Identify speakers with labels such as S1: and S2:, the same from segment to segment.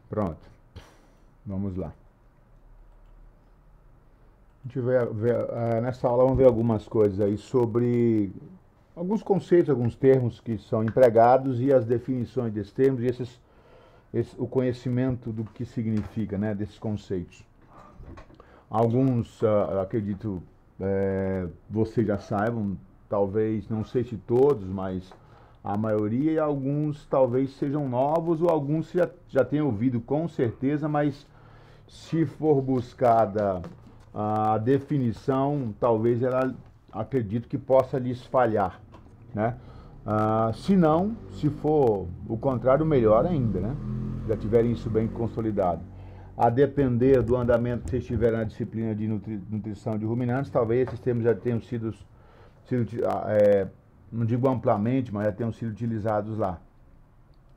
S1: Pronto, vamos lá. A gente nessa aula vamos ver algumas coisas aí sobre alguns conceitos, alguns termos que são empregados e as definições desses termos e o conhecimento do que significa, né, desses conceitos. Alguns, acredito, vocês já saibam, talvez, não sei se todos, mas a maioria, e alguns talvez sejam novos, ou alguns já tenham ouvido com certeza, mas se for buscada a definição, talvez ela, acredito que possa lhes falhar, né? Se não, se for o contrário, melhor ainda, né? Já tiverem isso bem consolidado. A depender do andamento que vocês tiverem na disciplina de nutrição de ruminantes, talvez esses termos já tenham não digo amplamente, mas já tenham sido utilizados lá.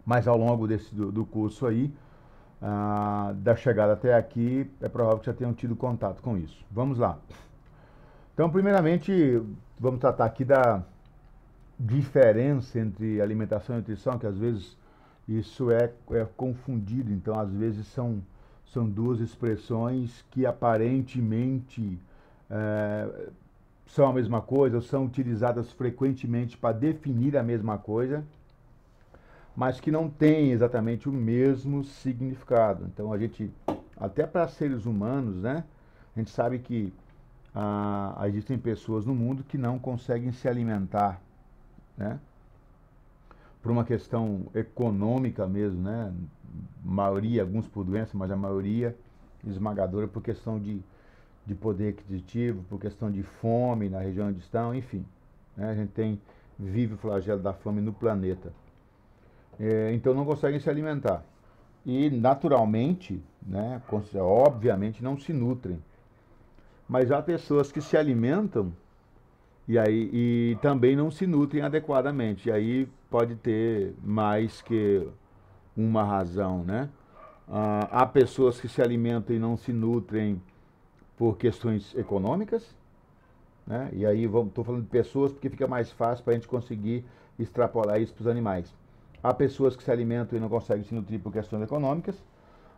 S1: Mas ao longo do curso aí, da chegada até aqui, é provável que já tenham tido contato com isso. Vamos lá. Então, primeiramente, vamos tratar aqui da diferença entre alimentação e nutrição, que às vezes isso é confundido. Então, às vezes são duas expressões que aparentemente são a mesma coisa, ou são utilizadas frequentemente para definir a mesma coisa, mas que não têm exatamente o mesmo significado. Então, a gente, até para seres humanos, né, a gente sabe que existem pessoas no mundo que não conseguem se alimentar, né, por uma questão econômica mesmo, né, maioria, alguns por doença, mas a maioria esmagadora por questão de poder aquisitivo, por questão de fome na região onde estão, enfim, né, a gente vive o flagelo da fome no planeta. Então não conseguem se alimentar. E naturalmente, né, obviamente não se nutrem. Mas há pessoas que se alimentam e também não se nutrem adequadamente. E aí pode ter mais que uma razão, né? Há pessoas que se alimentam e não se nutrem por questões econômicas, né? E aí estou falando de pessoas porque fica mais fácil para a gente conseguir extrapolar isso para os animais. Há pessoas que se alimentam e não conseguem se nutrir por questões econômicas.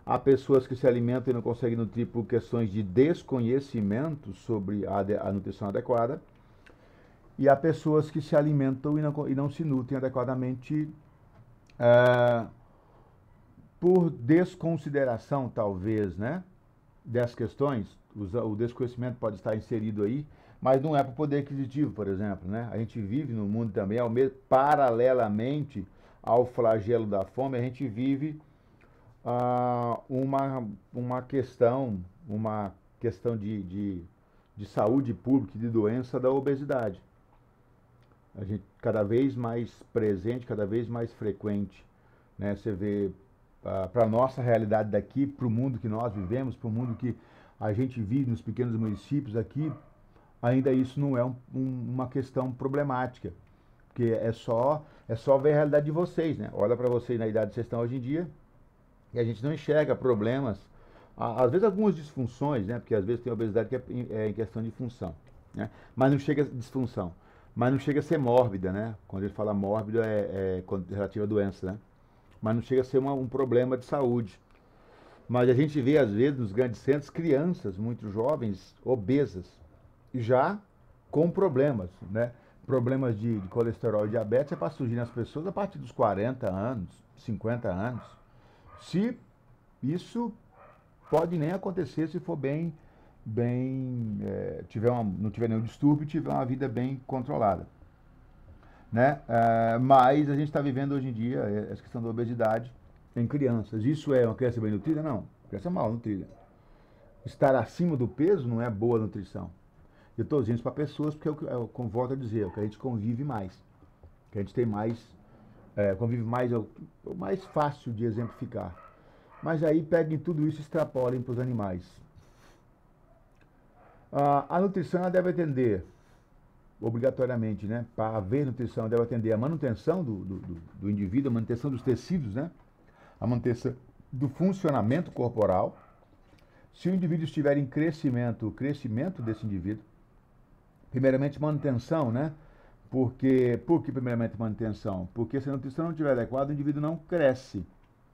S1: Há pessoas que se alimentam e não conseguem nutrir por questões de desconhecimento sobre a nutrição adequada. E há pessoas que se alimentam e não se nutrem adequadamente por desconsideração, talvez, né, dessas questões. O desconhecimento pode estar inserido aí, mas não é para o poder aquisitivo, por exemplo, né? A gente vive no mundo também, paralelamente ao flagelo da fome, a gente vive uma questão de saúde pública, de doença da obesidade. A gente cada vez mais presente, cada vez mais frequente, né? Você vê para a nossa realidade daqui, para o mundo que nós vivemos, para o mundo que a gente vive nos pequenos municípios aqui, ainda isso não é uma questão problemática, porque é só ver a realidade de vocês, né? Olha para vocês na idade que vocês estão hoje em dia e a gente não enxerga problemas, às vezes algumas disfunções, né? Porque às vezes tem obesidade que é em questão de função, né? Mas não chega a disfunção, mas não chega a ser mórbida, né? Quando ele fala mórbido é relativo à doença, né? Mas não chega a ser um problema de saúde. Mas a gente vê, às vezes, nos grandes centros, crianças muito jovens, obesas, já com problemas, né? Problemas de colesterol e diabetes é para surgir nas pessoas a partir dos 40 anos, 50 anos. Se isso pode nem acontecer se for não tiver nenhum distúrbio e tiver uma vida bem controlada, né? Mas a gente está vivendo hoje em dia essa questão da obesidade em crianças. Isso é uma criança bem nutrida? Não. Criança mal nutrida. Estar acima do peso não é boa nutrição. Eu estou dizendo isso para pessoas porque eu volto a dizer, é o que a gente convive mais. Que a gente tem mais, convive mais, é o mais fácil de exemplificar. Mas aí peguem tudo isso e extrapolem para os animais. A nutrição ela deve atender, obrigatoriamente, né? Para haver nutrição, deve atender a manutenção do indivíduo, a manutenção dos tecidos, né? A manutenção do funcionamento corporal. Se o indivíduo estiver em crescimento, o crescimento desse indivíduo, primeiramente manutenção, né? Por que primeiramente manutenção? Porque se a nutrição não estiver adequada, o indivíduo não cresce.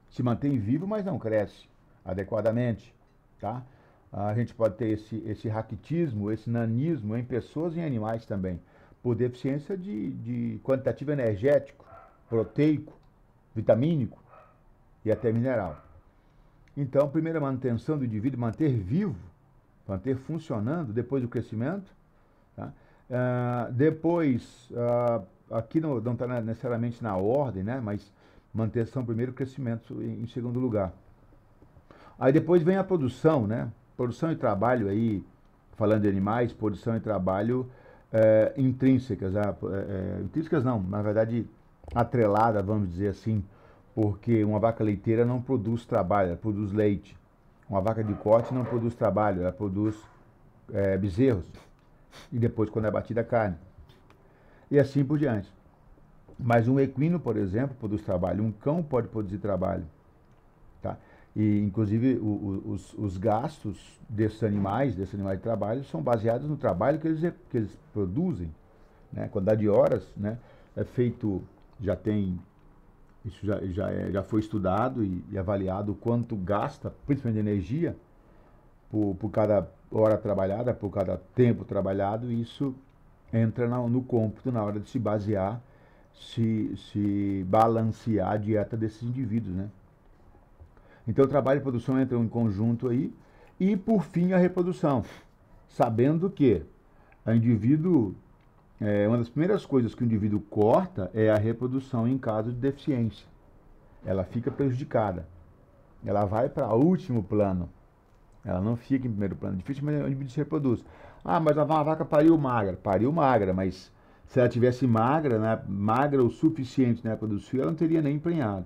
S1: Se mantém vivo, mas não cresce adequadamente, tá? A gente pode ter esse raquitismo, esse nanismo em pessoas e em animais também, por deficiência de quantitativo energético, proteico, vitamínico e até mineral. Então, a primeira manutenção do indivíduo, manter vivo, manter funcionando depois do crescimento, tá? Depois, aqui não está necessariamente na ordem, né? Mas manutenção primeiro, crescimento em segundo lugar. Aí depois vem a produção, né? Produção e trabalho aí, falando de animais, produção e trabalho intrínsecas. Intrínsecas não, na verdade atrelada, vamos dizer assim, porque uma vaca leiteira não produz trabalho, ela produz leite. Uma vaca de corte não produz trabalho, ela produz bezerros. E depois, quando é batida, a carne. E assim por diante. Mas um equino, por exemplo, produz trabalho. Um cão pode produzir trabalho. Tá? E, inclusive, os gastos desses animais de trabalho, são baseados no trabalho que eles produzem. Né? A quantidade de horas, né? É feito, isso já foi estudado e avaliado o quanto gasta, principalmente de energia, por cada hora trabalhada, por cada tempo trabalhado, e isso entra no cômputo na hora de se basear, se balancear a dieta desses indivíduos, né? Então, o trabalho e produção entram em conjunto aí. E, por fim, a reprodução. Sabendo que uma das primeiras coisas que o indivíduo corta é a reprodução em caso de deficiência. Ela fica prejudicada. Ela vai para o último plano. Ela não fica em primeiro plano. Dificilmente o indivíduo se reproduz. Ah, mas a vaca pariu magra. Pariu magra, mas se ela tivesse magra, né, magra o suficiente na época dos fios, ela não teria nem emprenhado.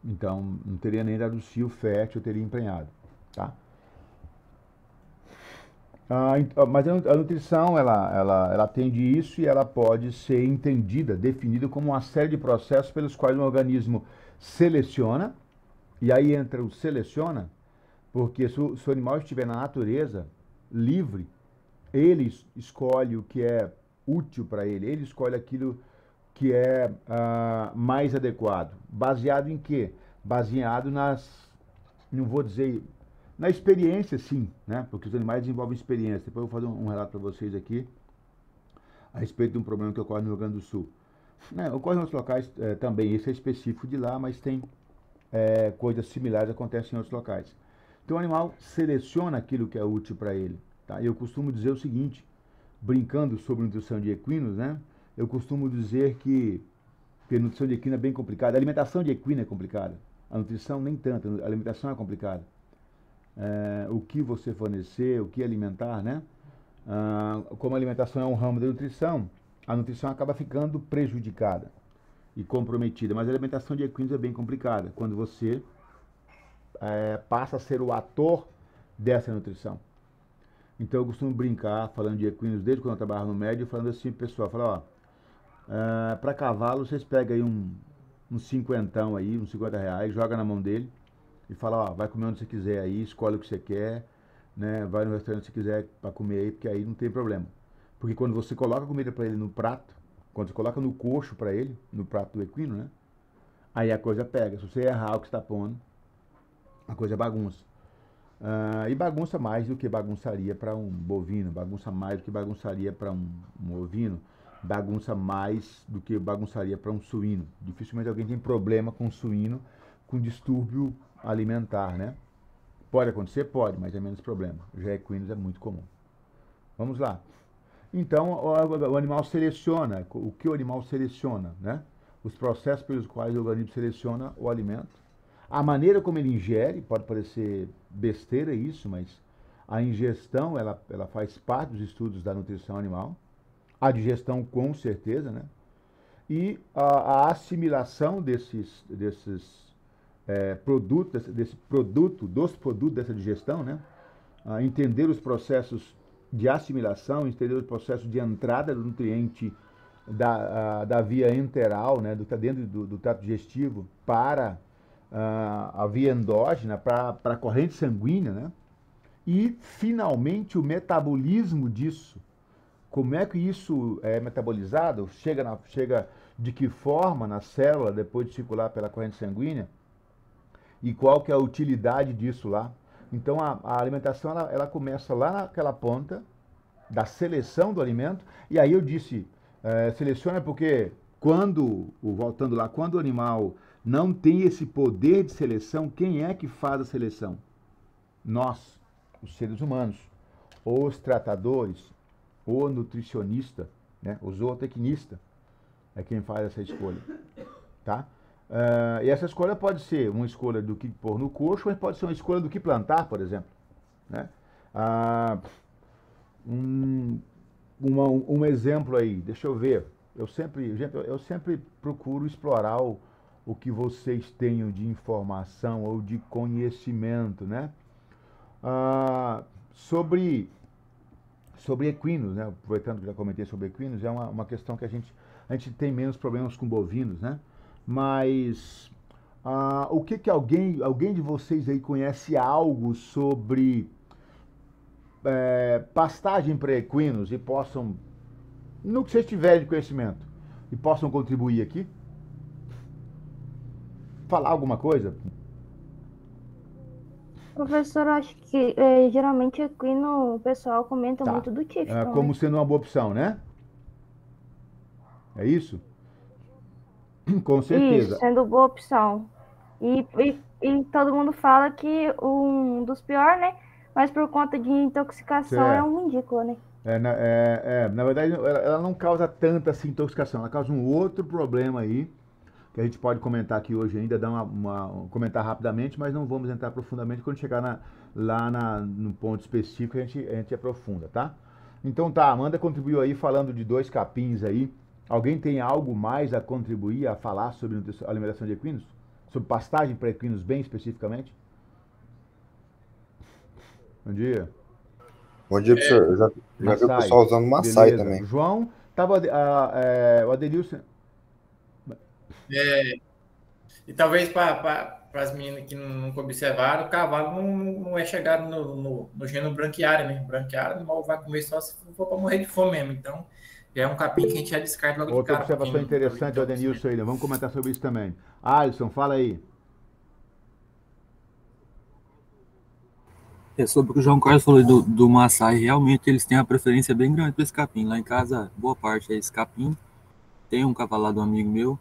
S1: Então, não teria nem dado cio fértil, teria emprenhado, tá? Mas a nutrição, ela atende isso e ela pode ser entendida, definida como uma série de processos pelos quais um organismo seleciona, e aí entra o seleciona, porque se o animal estiver na natureza, livre, ele escolhe o que é útil para ele escolhe aquilo que é mais adequado. Baseado em quê? Baseado não vou dizer, na experiência, sim, né? Porque os animais desenvolvem experiência. Depois eu vou fazer um relato para vocês aqui a respeito de um problema que ocorre no Rio Grande do Sul. Ocorre em outros locais também, esse é específico de lá, mas tem coisas similares que acontecem em outros locais. Então o animal seleciona aquilo que é útil para ele. Tá? Eu costumo dizer o seguinte, brincando sobre nutrição de equinos, né? Eu costumo dizer que a nutrição de equino é bem complicada. A alimentação de equino é complicada. A nutrição nem tanto, a alimentação é complicada. O que você fornecer, o que alimentar, né? Como a alimentação é um ramo da nutrição, a nutrição acaba ficando prejudicada e comprometida. Mas a alimentação de equinos é bem complicada, quando você passa a ser o ator dessa nutrição. Então eu costumo brincar, falando de equinos, desde quando eu trabalhava no médio, falando assim pro pessoal, ó, para cavalo, vocês pegam aí uns cinquentão aí, uns 50 reais, joga na mão dele e fala, ó, vai comer onde você quiser aí, escolhe o que você quer, né? Vai no restaurante se quiser para comer aí, porque aí não tem problema. Porque quando você coloca a comida para ele no prato, quando você coloca no coxo para ele, no prato do equino, né? Aí a coisa pega. Se você errar o que está pondo, a coisa bagunça. E bagunça mais do que bagunçaria para um bovino, bagunça mais do que bagunçaria para um ovino, bagunça mais do que bagunçaria para um suíno. Dificilmente alguém tem problema com suíno com distúrbio alimentar, né? Pode acontecer? Pode, mas é menos problema. Já equinos é muito comum. Vamos lá. Então, o animal seleciona. O que o animal seleciona, né? Os processos pelos quais o organismo seleciona o alimento. A maneira como ele ingere, pode parecer besteira isso, mas a ingestão, ela faz parte dos estudos da nutrição animal. A digestão, com certeza, né? E a assimilação dos produtos dessa digestão, né? Entender os processos de assimilação, entender os processos de entrada do nutriente da via enteral, né? Dentro do trato digestivo, para a via endógena, para a corrente sanguínea, né? E, finalmente, o metabolismo disso. Como é que isso é metabolizado? Chega de que forma na célula, depois de circular pela corrente sanguínea? e qual que é a utilidade disso lá. Então a alimentação ela começa lá naquela ponta da seleção do alimento, e aí eu disse, seleciona porque voltando lá, quando o animal não tem esse poder de seleção, quem é que faz a seleção? Nós, os seres humanos, os tratadores, o nutricionista, né, o zootecnista é quem faz essa escolha, tá? E essa escolha pode ser uma escolha do que pôr no coxo, mas pode ser uma escolha do que plantar, por exemplo, né? Um exemplo aí, deixa eu ver. Eu sempre procuro explorar o que vocês tenham de informação ou de conhecimento, né? Ah, sobre equinos, né? Aproveitando que já comentei sobre equinos, é uma questão que a gente tem menos problemas com bovinos, né? Mas o que alguém de vocês aí conhece algo sobre pastagem para equinos e possam, no que vocês tiverem de conhecimento, e possam contribuir aqui? Falar alguma coisa?
S2: Professor, eu acho que geralmente equino o pessoal comenta
S1: Tá.
S2: muito do Tifton,
S1: Como
S2: né?
S1: sendo uma boa opção, né? É isso? Com
S2: Isso,
S1: certeza.
S2: sendo boa opção. E todo mundo fala que um dos piores, né? Mas por conta de intoxicação é
S1: Certo.
S2: um ridículo, né?
S1: Na verdade, ela não causa tanta assim, intoxicação, ela causa um outro problema aí, que a gente pode comentar aqui hoje ainda, dar comentar rapidamente, mas não vamos entrar profundamente. Quando chegar no ponto específico, a gente aprofunda, tá? Então tá, a Amanda contribuiu aí falando de dois capins aí. Alguém tem algo mais a contribuir, a falar sobre alimentação de equinos? Sobre pastagem para equinos bem especificamente? Bom dia.
S3: Bom dia, professor. Eu já vi o
S1: Massai.
S3: pessoal usando Maasai
S1: Beleza.
S3: também.
S1: João, o Adenilson.
S4: É, e talvez para as meninas que nunca observaram, o cavalo não é chegado no gênero branquiário, né? Branquiário, o animal vai comer só se for para morrer de fome mesmo. Então, é um capim que a gente já descarta logo de
S1: Outra
S4: cara para quem
S1: observação
S4: nunca
S1: interessante do
S4: visitou isso, né?
S1: Adenilson aí, né? Vamos comentar sobre isso também. Alisson, fala aí.
S5: É sobre o que o João Carlos falou do Maasai, realmente eles têm uma preferência bem grande para esse capim. Lá em casa, boa parte é esse capim. Tem um cavalo lá do amigo meu,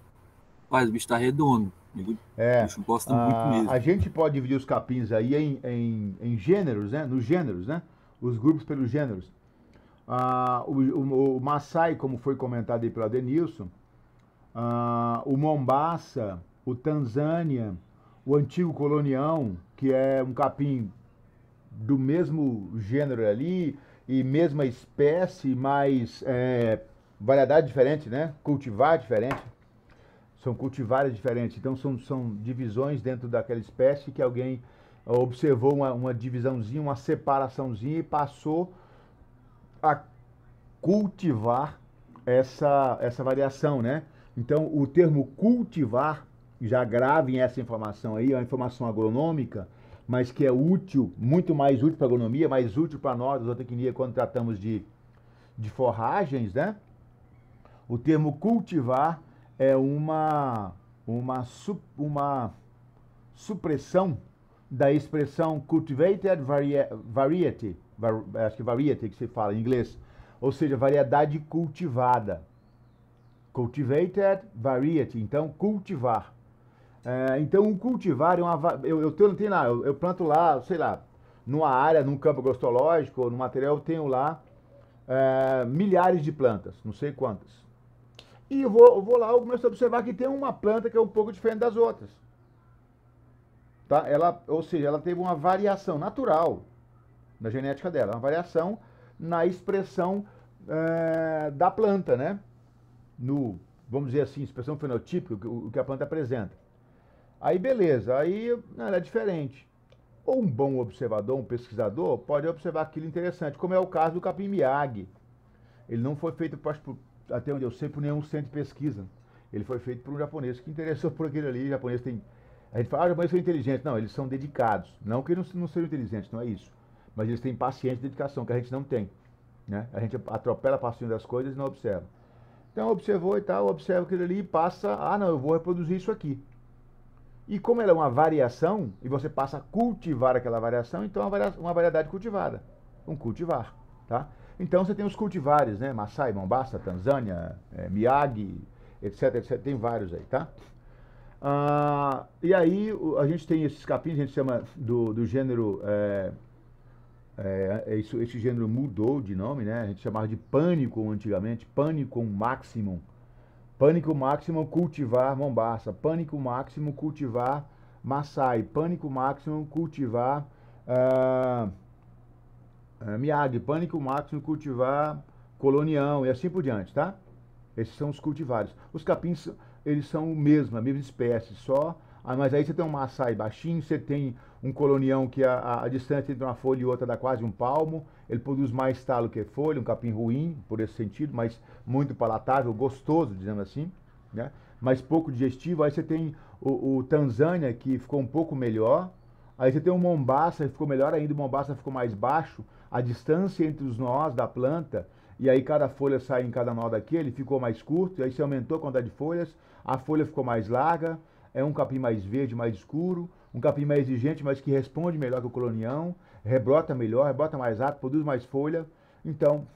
S5: mas o bicho tá redondo. O
S1: É,
S5: bicho gosta muito
S1: a
S5: mesmo.
S1: gente pode dividir os capins aí em gêneros, né? Nos gêneros, né? Os grupos pelos gêneros. O Maasai, como foi comentado aí pelo Adenilson, o Mombasa, o Tanzânia, o antigo colonião, que é um capim do mesmo gênero ali e mesma espécie, mas variedade diferente, né? Cultivar diferente. São cultivares diferentes. Então são divisões dentro daquela espécie que alguém observou uma divisãozinha, uma separaçãozinha e passou a cultivar essa variação, né? Então o termo cultivar, já gravem essa informação aí, é uma informação agronômica, mas que é útil, muito mais útil para a agronomia, mais útil para nós, da zootecnia, quando tratamos de forragens, né? O termo cultivar é uma supressão da expressão cultivated variety, acho que variety que se fala em inglês, ou seja, variedade cultivada. Cultivated variety, então cultivar. Então, o cultivar é eu tenho lá, eu planto lá, sei lá, numa área, num campo agrostológico, ou no material, eu tenho lá milhares de plantas, não sei quantas. E eu vou lá, eu começo a observar que tem uma planta que é um pouco diferente das outras. Tá? Ou seja, ela teve uma variação natural na genética dela, uma variação na expressão da planta, né? Vamos dizer assim, expressão fenotípica, o que a planta apresenta. Aí beleza, aí ela é diferente. Ou um bom observador, um pesquisador, pode observar aquilo interessante, como é o caso do capim Miyagi. Ele não foi feito, até onde eu sei, por nenhum centro de pesquisa. Ele foi feito por um japonês que interessou por aquele ali. O japonês tem. A gente fala, os japoneses são inteligentes. Não, eles são dedicados. Não que eles não sejam inteligentes, não é isso. Mas eles têm paciência e dedicação, que a gente não tem. Né? A gente atropela a paciência das coisas e não observa. Então observou e tal, observa aquilo ali e passa, não, eu vou reproduzir isso aqui. E como ela é uma variação, e você passa a cultivar aquela variação, então é uma variedade cultivada, um cultivar, tá? Então você tem os cultivares, né? Maasai, Mombasa, Tanzânia, Miyagi, etc, etc. Tem vários aí, tá? E aí a gente tem esses capins, a gente chama do gênero, esse gênero mudou de nome, né? A gente chamava de Panicum antigamente, Panicum maximum. Panicum maximum cultivar Mombasa, Panicum maximum cultivar Maasai, Panicum maximum cultivar Miyagi, Panicum maximum cultivar Colonião e assim por diante, tá? Esses são os cultivares. Os capins, eles são o mesmo, a mesma espécie, só. Mas aí você tem um Maasai baixinho, você tem um Colonião que a distância entre uma folha e outra dá quase um palmo. Ele produz mais talo que folha, um capim ruim, por esse sentido, mas muito palatável, gostoso, dizendo assim, né? Mas pouco digestivo. Aí você tem o Tanzânia, que ficou um pouco melhor. Aí você tem o Mombasa, que ficou melhor ainda, o Mombasa ficou mais baixo. A distância entre os nós da planta, e aí cada folha sai em cada nó daquele, ficou mais curto, e aí você aumentou a quantidade de folhas, a folha ficou mais larga, é um capim mais verde, mais escuro, um capim mais exigente, mas que responde melhor que o Colonião, rebrota melhor, rebrota mais rápido, produz mais folha. Então,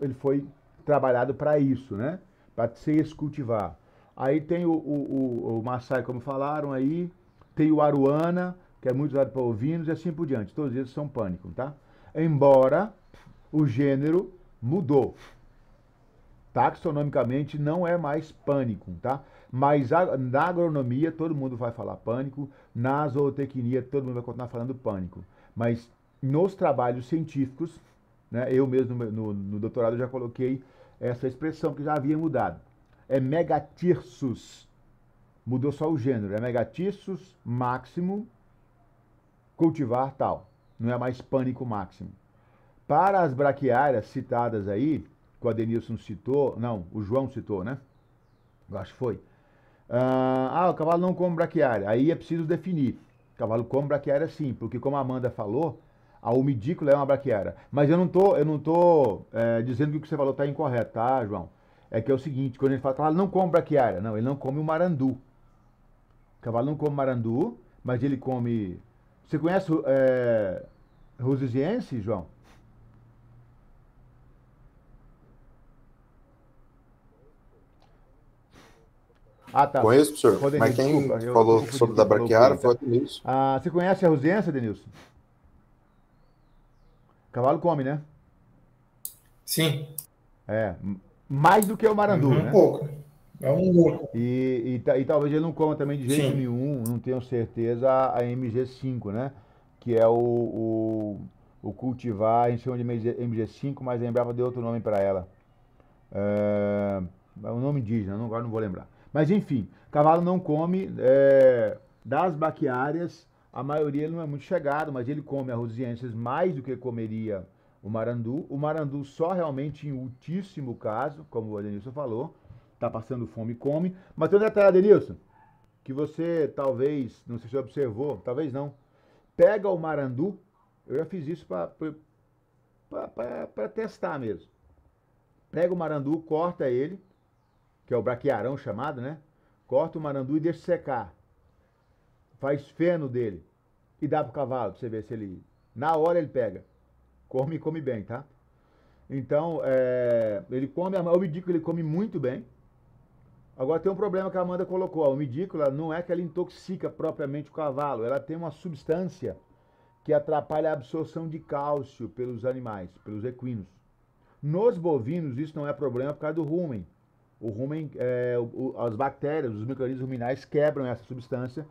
S1: ele foi trabalhado para isso, né? Para se escultivar. Aí tem o Maasai, como falaram aí, tem o Aruana, que é muito usado para ovinos, e assim por diante. Todos eles são Panicum, tá? Embora o gênero mudou. Taxonomicamente não é mais Panicum, tá? Mas na agronomia todo mundo vai falar Panicum, na zootecnia todo mundo vai continuar falando Panicum. Mas nos trabalhos científicos, né, eu mesmo no doutorado já coloquei essa expressão que já havia mudado. É Megatirsus. Mudou só o gênero. É Megatirsus maximum cultivar tal. Não é mais Panicum maximum. Para as braquiárias citadas aí, que o Adenilson citou, não, o João citou, né? Eu acho que foi. O cavalo não come braquiária. Aí é preciso definir. O cavalo come braquiária sim, porque como a Amanda falou, a umidícula é uma braquiária. Mas eu não tô dizendo que o que você falou está incorreto, tá, João? É que é o seguinte, quando a gente fala, o cavalo não come braquiária. Não, ele não come o marandu. O cavalo não come marandu, mas ele come... Você conhece Rusiziense, João? Tá.
S3: Conheço, professor. Mas quem falou sobre da braquiária foi o Denilson.
S1: Você conhece a Rusiense, Denilson? Cavalo come, né?
S4: Sim.
S1: Mais do que o marandu, né?
S4: Um pouco. É um louco.
S1: E talvez ele não coma também de jeito nenhum, não tenho certeza, a MG5, né? Que é o cultivar, a gente chama de MG5, mas a Embrapa deu outro nome para ela. É um nome indígena, agora não vou lembrar. Mas enfim, cavalo não come das braquiárias, a maioria ele não é muito chegado, mas ele come a Rusiensis mais do que comeria o marandu. O marandu só realmente em ultíssimo caso, como o Adenilson falou, tá passando fome e come. Mas tem um detalhe, Adenilson, que você talvez, não sei se você observou, talvez não, pega o marandu, eu já fiz isso para testar mesmo. Pega o marandu, corta ele, que é o braquiarão chamado, né? Corta o marandu e deixa secar. Faz feno dele e dá pro cavalo, pra você ver se ele... Na hora ele pega. Come e come bem, tá? Então, ele come, a umidícula ele come muito bem. Agora tem um problema que a Amanda colocou. A umidícula não é que ela intoxica propriamente o cavalo. Ela tem uma substância que atrapalha a absorção de cálcio pelos animais, pelos equinos. Nos bovinos isso não é problema por causa do rumen. O rumen, as bactérias, os micro-organismos ruminais quebram essa substância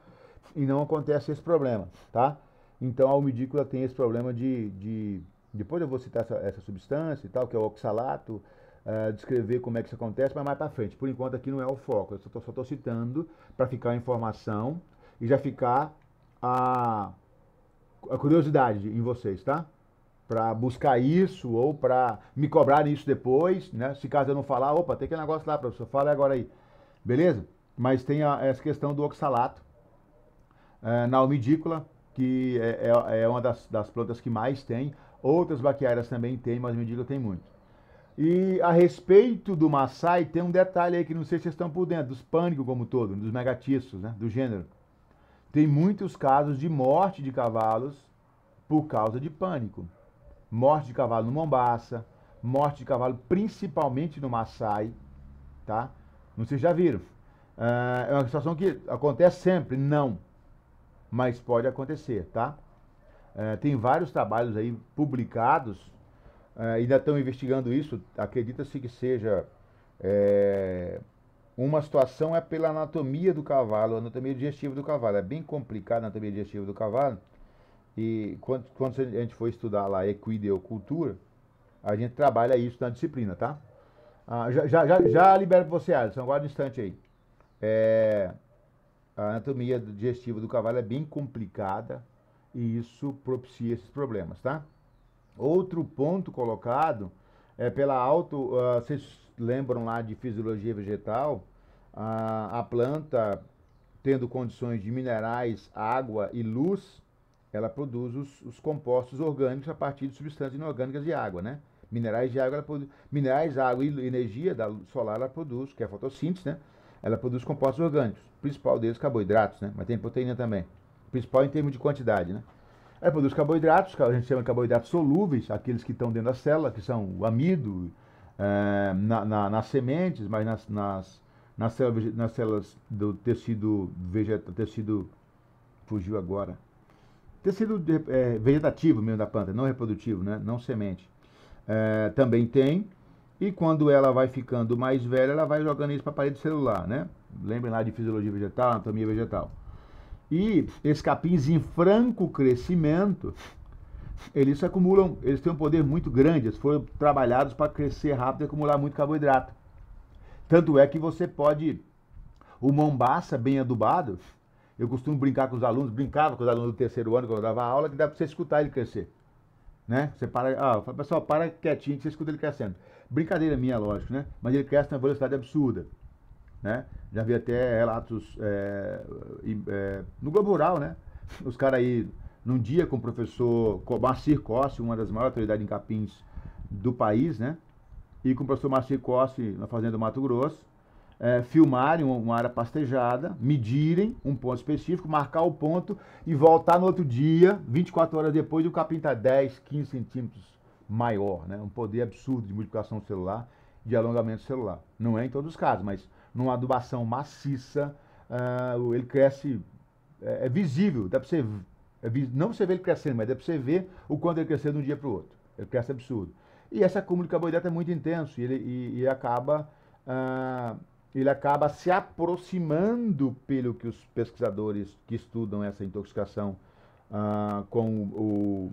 S1: e não acontece esse problema, tá? Então a umidícula tem esse problema depois eu vou citar essa substância e tal, que é o oxalato, descrever como é que isso acontece, mas mais para frente. Por enquanto aqui não é o foco, eu só estou citando para ficar a informação e já ficar a curiosidade em vocês, tá? Para buscar isso ou para me cobrar isso depois, né? Se caso eu não falar, opa, tem aquele negócio lá, professor, fala agora aí. Beleza? Mas tem essa questão do oxalato na umidícula, que é uma das plantas que mais tem. Outras braquiárias também tem, mas a umidícula tem muito. E a respeito do Maasai, tem um detalhe aí que não sei se vocês estão por dentro, dos pânicos como todo, dos megatissos, né? Do gênero. tem muitos casos de morte de cavalos por causa de pânico. Morte de cavalo no Mombaça, morte de cavalo principalmente no Maasai, tá? Não sei se já viram. É uma situação que acontece sempre? Não. Mas pode acontecer, tá? Tem vários trabalhos aí publicados, ainda estão investigando isso, acredita-se que seja uma situação pela anatomia do cavalo, a anatomia digestiva do cavalo. É bem complicada a anatomia digestiva do cavalo, e quando a gente for estudar lá equideocultura, a gente trabalha isso na disciplina, tá? Já libero para você, Alisson, aguarda um instante aí. A anatomia digestiva do cavalo é bem complicada e isso propicia esses problemas, tá? Outro ponto colocado é pela vocês lembram lá de fisiologia vegetal, a planta, tendo condições de minerais, água e luz, ela produz os compostos orgânicos a partir de substâncias inorgânicas de água, né? Minerais de água, minerais, água e energia da luz solar, ela produz, que é a fotossíntese, né? Ela produz compostos orgânicos. O principal deles, carboidratos, né? Mas tem proteína também. O principal em termos de quantidade, né? Ela produz carboidratos, que a gente chama de carboidratos solúveis, aqueles que estão dentro da célula, que são o amido, nas sementes, mas nas células do tecido vegetal, fugiu agora. Tecido vegetativo mesmo da planta, não reprodutivo, né? Não semente. Também tem, e quando ela vai ficando mais velha, ela vai jogando isso para a parede celular, né? Lembrem lá de fisiologia vegetal, anatomia vegetal. E esses capins em franco crescimento, eles acumulam, eles têm um poder muito grande, eles foram trabalhados para crescer rápido e acumular muito carboidrato. Tanto é que você pode, o Mombaça bem adubado, eu costumo brincar com os alunos, brincava com os alunos do terceiro ano, quando eu dava aula, que dá para você escutar ele crescer. Né? Você para, pessoal, para quietinho que você escuta ele crescendo. Brincadeira minha, lógico, né? Mas ele cresce numa velocidade absurda. Né? Já vi até relatos no Globo Rural, né? Os caras aí, num dia com o professor Marcir Cosse, uma das maiores autoridades em capins do país, né? E com o professor Marcir Cosse, na Fazenda do Mato Grosso, filmarem uma área pastejada, medirem um ponto específico, marcar o ponto e voltar no outro dia, 24 horas depois, e o capim está 10, 15 centímetros maior, né? Um poder absurdo de multiplicação celular, de alongamento celular. Não é em todos os casos, mas numa adubação maciça, ele cresce, é visível, dá para você, não você ver ele crescendo, mas dá para você ver o quanto ele cresceu de um dia para o outro. Ele cresce absurdo. E esse acúmulo de carboidrato é muito intenso, e acaba se aproximando, pelo que os pesquisadores que estudam essa intoxicação com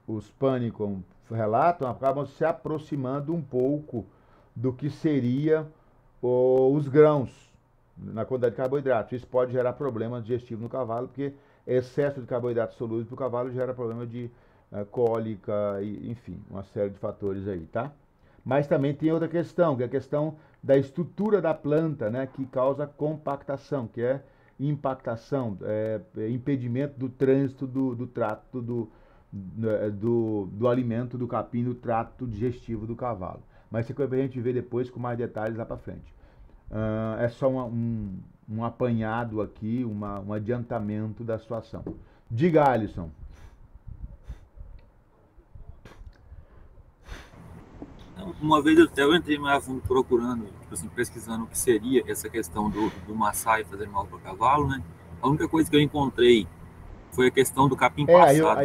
S1: os pânicos relatam, acabam se aproximando um pouco do que seria os grãos na quantidade de carboidrato. Isso pode gerar problemas digestivos no cavalo, porque excesso de carboidrato solúvel para o cavalo gera problema de cólica, enfim, uma série de fatores aí, tá? Mas também tem outra questão, que é a questão da estrutura da planta, né, que causa compactação, que é impactação, impedimento do trânsito do trato do alimento do capim no trato digestivo do cavalo. Mas isso é a gente vê depois com mais detalhes lá para frente. É só um apanhado aqui, um adiantamento da situação. Diga, Alisson.
S5: Uma vez eu entrei mais a fundo procurando, assim, pesquisando o que seria essa questão do Maasai fazer mal para o cavalo, né? A única coisa que eu encontrei foi a questão do capim passado.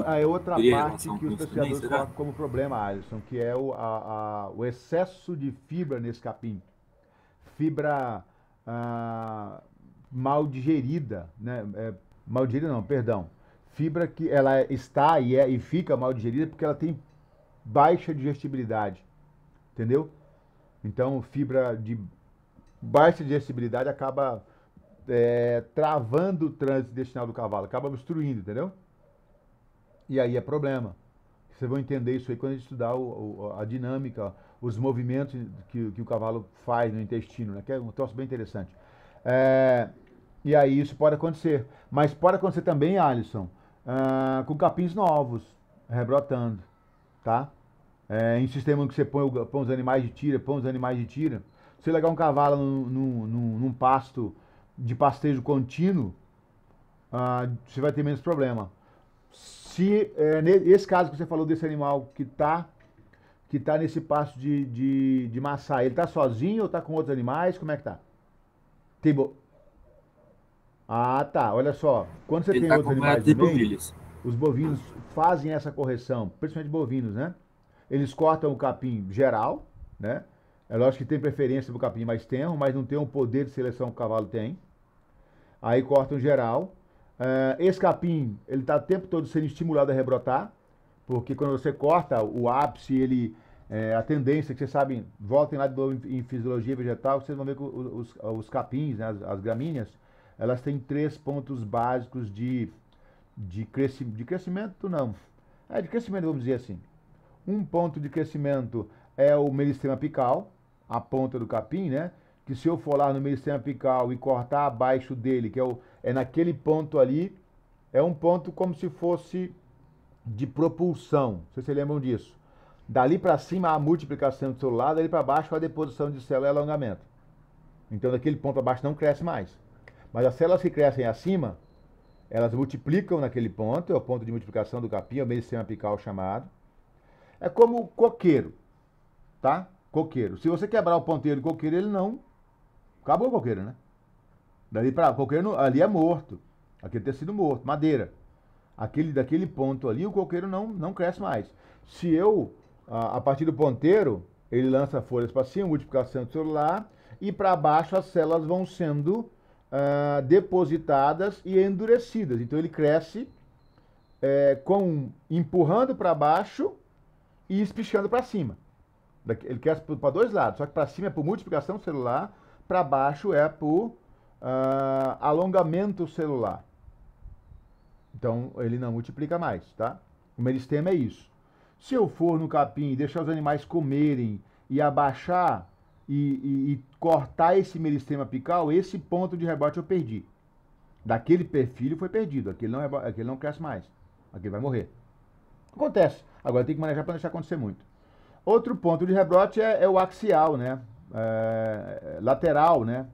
S1: Aí outra parte que os pesquisadores colocam como problema, Alisson, que é o excesso de fibra nesse capim. Fibra mal digerida, né? Mal digerida não, perdão. Fibra que ela está e fica mal digerida porque ela tem baixa digestibilidade, entendeu? Então, fibra de baixa digestibilidade acaba travando o trânsito intestinal do cavalo, acaba obstruindo, entendeu? E aí é problema. Vocês vão entender isso aí quando a gente estudar a dinâmica, os movimentos que o cavalo faz no intestino, né? Que é um troço bem interessante. E aí isso pode acontecer. Mas pode acontecer também, Alisson, com capins novos, rebrotando, tá? Em sistema que você põe os animais de tira, se legar um cavalo num pasto de pastejo contínuo, você vai ter menos problema. Se nesse caso que você falou desse animal que tá nesse pasto de Maçai, ele tá sozinho ou tá com outros animais? Como é que tá? Tá. Olha só. Quando você tem outros animais no meio, os bovinos fazem essa correção, principalmente bovinos, né? Eles cortam o capim geral, né? É lógico que tem preferência pro capim mais tenro, mas não tem o poder de seleção que o cavalo tem. Aí cortam geral. Esse capim, ele tá o tempo todo sendo estimulado a rebrotar, porque quando você corta o ápice, a tendência, que vocês sabem, voltem lá de novo em fisiologia vegetal, vocês vão ver que os capins, né, as gramíneas, elas têm 3 pontos básicos de crescimento, não. De crescimento, vamos dizer assim. Um ponto de crescimento é o meristema apical, a ponta do capim, né? Que se eu for lá no meristema apical e cortar abaixo dele, que é naquele ponto ali, é um ponto como se fosse de propulsão. Não sei se vocês lembram disso. Dali para cima a multiplicação do celular, dali para baixo a deposição de célula e alongamento. Então daquele ponto abaixo não cresce mais. Mas as células que crescem acima, elas multiplicam naquele ponto, é o ponto de multiplicação do capim, é o meristema apical chamado. É como coqueiro, tá? Coqueiro. Se você quebrar o ponteiro do coqueiro, ele não... Acabou o coqueiro, né? Dali para coqueiro ali é morto. Aquele tecido morto, madeira. Daquele ponto ali, o coqueiro não cresce mais. Se eu, a partir do ponteiro, ele lança folhas para cima, multiplicação celular, e para baixo as células vão sendo depositadas e endurecidas. Então ele cresce empurrando para baixo e espichando para cima. Ele cresce para dois lados, só que para cima é por multiplicação celular, para baixo é por alongamento celular. Então ele não multiplica mais, tá? O meristema é isso. Se eu for no capim e deixar os animais comerem e abaixar e cortar esse meristema apical, esse ponto de rebote eu perdi. Daquele perfil foi perdido, aquele não cresce mais, aquele vai morrer. Acontece, agora tem que manejar para não deixar acontecer muito. Outro ponto de rebote é o axial, né? Lateral, né?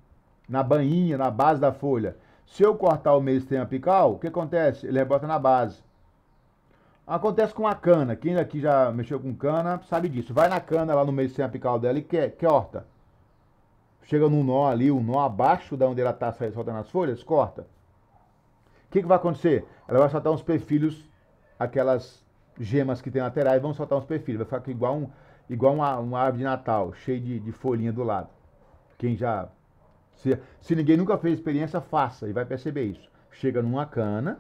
S1: Na bainha, na base da folha. Se eu cortar o meristema apical, o que acontece? Ele rebota na base. Acontece com a cana. Quem aqui já mexeu com cana sabe disso. Vai na cana lá no meristema apical dela e corta. Chega num nó ali, um nó abaixo da onde ela está soltando as folhas, corta. O que vai acontecer? Ela vai soltar uns perfilhos, aquelas gemas que tem laterais, vão soltar uns perfilhos. Vai ficar aqui igual uma árvore de Natal, cheia de folhinha do lado. Quem já... Se ninguém nunca fez experiência, faça e vai perceber isso. Chega numa cana,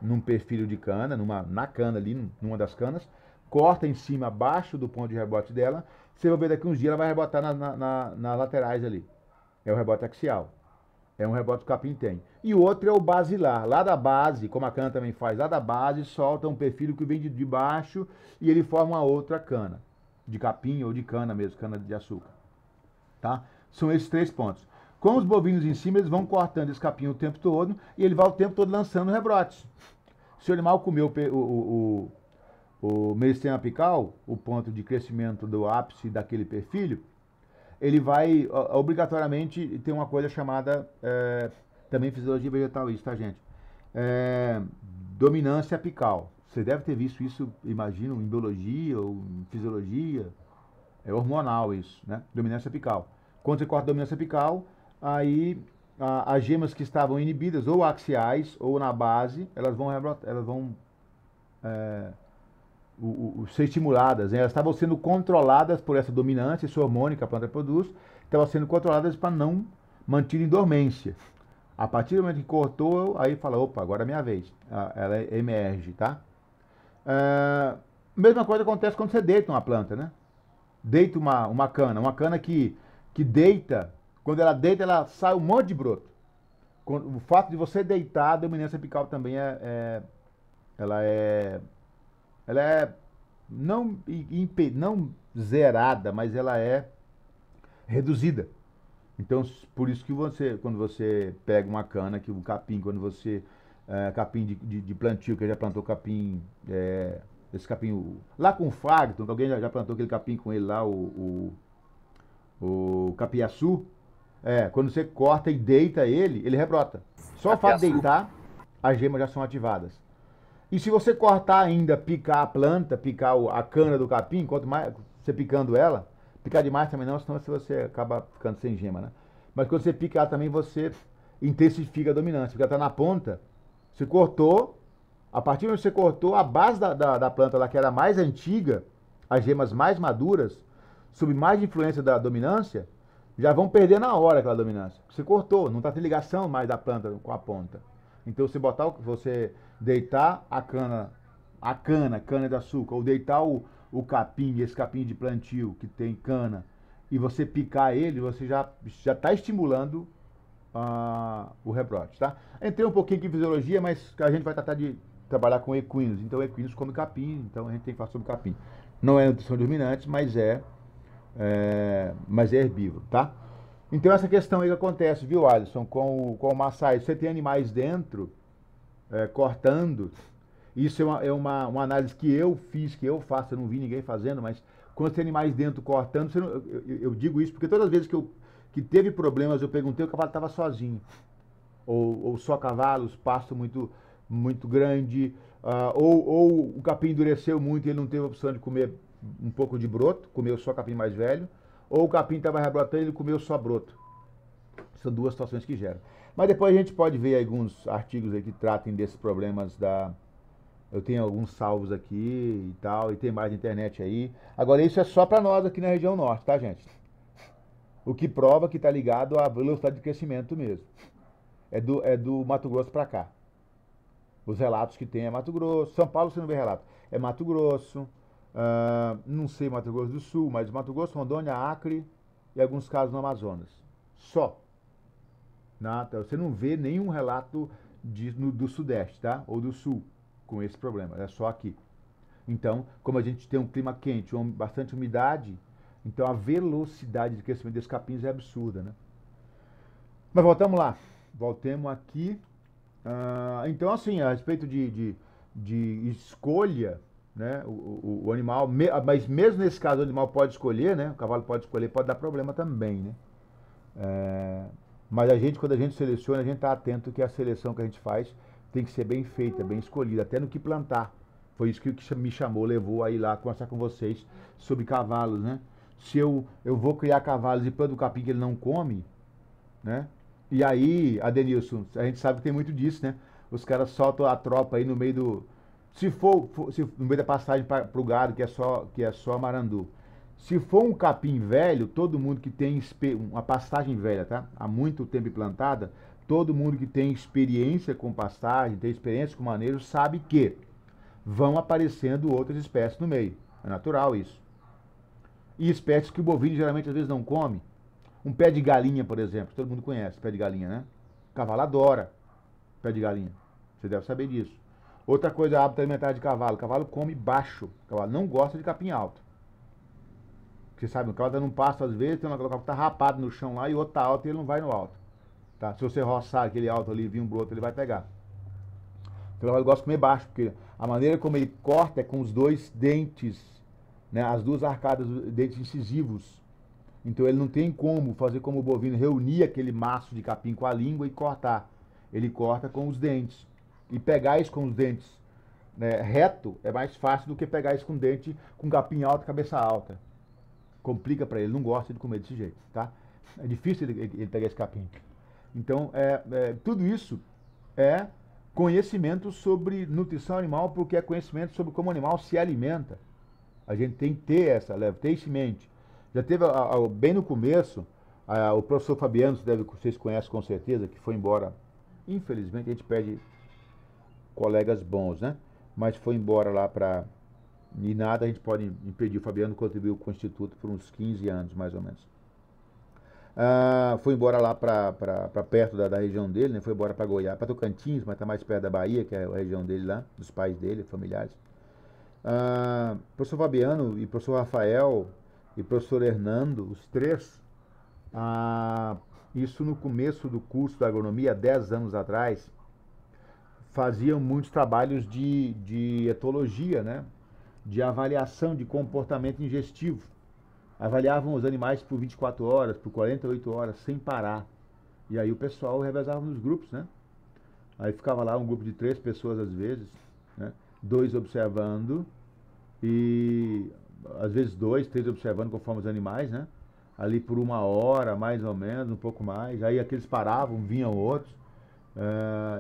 S1: num perfil de cana, na cana ali, numa das canas, corta em cima, abaixo do ponto de rebote dela, você vai ver daqui uns dias ela vai rebotar nas laterais ali. É o rebote axial. É um rebote que o capim tem. E o outro é o basilar. Lá da base, como a cana também faz, lá da base solta um perfil que vem de baixo e ele forma uma outra cana. De capim ou de cana mesmo, cana de açúcar. Tá? São esses 3 pontos. Com os bovinos em cima, eles vão cortando esse capim o tempo todo e ele vai o tempo todo lançando rebrotes. Se o animal comeu o meristema apical, o ponto de crescimento do ápice daquele perfil, ele vai obrigatoriamente ter uma coisa chamada, também fisiologia vegetal isso, tá, gente? Dominância apical. Você deve ter visto isso, imagino, em biologia ou em fisiologia. É hormonal isso, né? Dominância apical. Quando você corta a dominância apical, aí as gemas que estavam inibidas, ou axiais, ou na base, elas vão ser estimuladas, né? Elas estavam sendo controladas por essa dominância, esse hormônio que a planta produz, estavam sendo controladas para não manter em dormência. A partir do momento que cortou, aí fala, opa, agora é minha vez. Ela emerge, tá? Mesma coisa acontece quando você deita uma planta, né? Deita uma cana que deita, quando ela deita, ela sai um monte de broto. O fato de você deitar, a dominância apical também ela é não zerada, mas ela é reduzida. Então, por isso que quando você pega uma cana, que o capim, quando você... capim de plantio, que já plantou capim... esse capim... Lá com o Fagton, alguém já plantou aquele capim com ele lá, o capiaçu. Quando você corta e deita ele rebrota. Só o fato de deitar, as gemas já são ativadas. E se você cortar ainda, picar a planta, picar a cana do capim, quanto mais você picando ela, picar demais também não, senão você acaba ficando sem gema, né? Mas quando você picar também, você intensifica a dominância, porque ela está na ponta, você cortou, a partir de você cortou, a base da planta lá, que era mais antiga, as gemas mais maduras, sob mais influência da dominância, já vão perder na hora aquela dominância. Você cortou, não está tendo ligação mais da planta com a ponta. Então você deitar a cana de açúcar, ou deitar o capim, esse capim de plantio que tem cana, e você picar ele, você já está estimulando o rebrote, tá? Entrei um pouquinho aqui em fisiologia, mas a gente vai tratar de trabalhar com equinos. Então, equinos come capim, então a gente tem que falar sobre capim. Não é nutrição de ruminantes, mas é herbívoro, tá? Então, essa questão aí que acontece, viu, Alisson, com o Maasai, você tem animais dentro, cortando, isso é uma análise que eu fiz, que eu faço, eu não vi ninguém fazendo, mas quando você tem animais dentro cortando, eu digo isso porque todas as vezes que teve problemas, eu perguntei, o cavalo estava sozinho, ou só cavalos, pasto muito grande, ou o capim endureceu muito e ele não teve a opção de comer um pouco de broto, comeu só capim mais velho, ou o capim estava rebrotando e ele comeu só broto. São duas situações que geram. Mas depois a gente pode ver alguns artigos aí que tratem desses problemas eu tenho alguns salvos aqui e tal, e tem mais na internet aí. Agora isso é só para nós aqui na região norte, tá, gente? O que prova que está ligado à velocidade de crescimento mesmo. É do Mato Grosso para cá. Os relatos que tem é Mato Grosso. São Paulo você não vê relato. É Mato Grosso. Não sei Mato Grosso do Sul, mas Mato Grosso, Rondônia, Acre e alguns casos no Amazonas. Só. Você não vê nenhum relato do Sudeste, tá? Ou do Sul com esse problema. É só aqui. Então, como a gente tem um clima quente, bastante umidade, então a velocidade de crescimento desses capins é absurda, né? Mas voltamos lá. Voltemos aqui. Então, assim, a respeito de escolha, né? O animal, mas mesmo nesse caso o animal pode escolher, né? O cavalo pode escolher, pode dar problema também, né? Mas quando a gente seleciona, a gente está atento que a seleção que a gente faz tem que ser bem feita, bem escolhida, até no que plantar. Foi isso que me chamou, levou aí lá conversar com vocês sobre cavalos, né? Se eu vou criar cavalos e planto o capim que ele não come, né? E aí, Adenilson, a gente sabe que tem muito disso, né? Os caras soltam a tropa aí no meio do... Se no meio da passagem para o gado, que é só marandu. Se for um capim velho, todo mundo que tem uma pastagem velha, tá? Há muito tempo implantada, todo mundo que tem experiência com pastagem, tem experiência com manejo, sabe que vão aparecendo outras espécies no meio. É natural isso. E espécies que o bovino geralmente às vezes não come. Um pé de galinha, por exemplo, todo mundo conhece pé de galinha, né? O cavalo adora pé de galinha. Você deve saber disso. Outra coisa, hábito alimentar de cavalo. O cavalo come baixo. O cavalo não gosta de capim alto. Você sabe, o cavalo está num pasto às vezes, tem um cavalo que está rapado no chão lá e o outro está alto e ele não vai no alto. Tá? Se você roçar aquele alto ali e vir um broto, ele vai pegar. O cavalo gosta de comer baixo, porque a maneira como ele corta é com os dois dentes, né? As duas arcadas, dentes incisivos. Então ele não tem como fazer como o bovino, reunir aquele maço de capim com a língua e cortar. Ele corta com os dentes. E pegar isso com os dentes, né, reto é mais fácil do que pegar isso com dente com capim alto e cabeça alta. Complica para ele, não gosta de comer desse jeito, tá? É difícil ele pegar esse capim. Então, tudo isso é conhecimento sobre nutrição animal, porque é conhecimento sobre como o animal se alimenta. A gente tem que ter ter isso em mente. Já teve, bem no começo, o professor Fabiano, vocês conhecem com certeza, que foi embora. Infelizmente, a gente perde colegas bons, né? Mas foi embora lá e nada a gente pode impedir. O Fabiano contribuiu com o Instituto por uns 15 anos, mais ou menos. Foi embora lá para perto da região dele, né? Foi embora para Goiás, para Tocantins, mas está mais perto da Bahia, que é a região dele lá, dos pais dele, familiares. Professor Fabiano e professor Rafael e professor Hernando, os três, isso no começo do curso da agronomia, 10 anos atrás, faziam muitos trabalhos de etologia, né? De avaliação de comportamento ingestivo. Avaliavam os animais por 24 horas, por 48 horas, sem parar. E aí o pessoal revezava nos grupos, né? Aí ficava lá um grupo de 3 pessoas às vezes, né? 2 observando e às vezes 2, 3 observando conforme os animais, né? Ali por 1 hora, mais ou menos, um pouco mais. Aí aqueles paravam, vinham outros,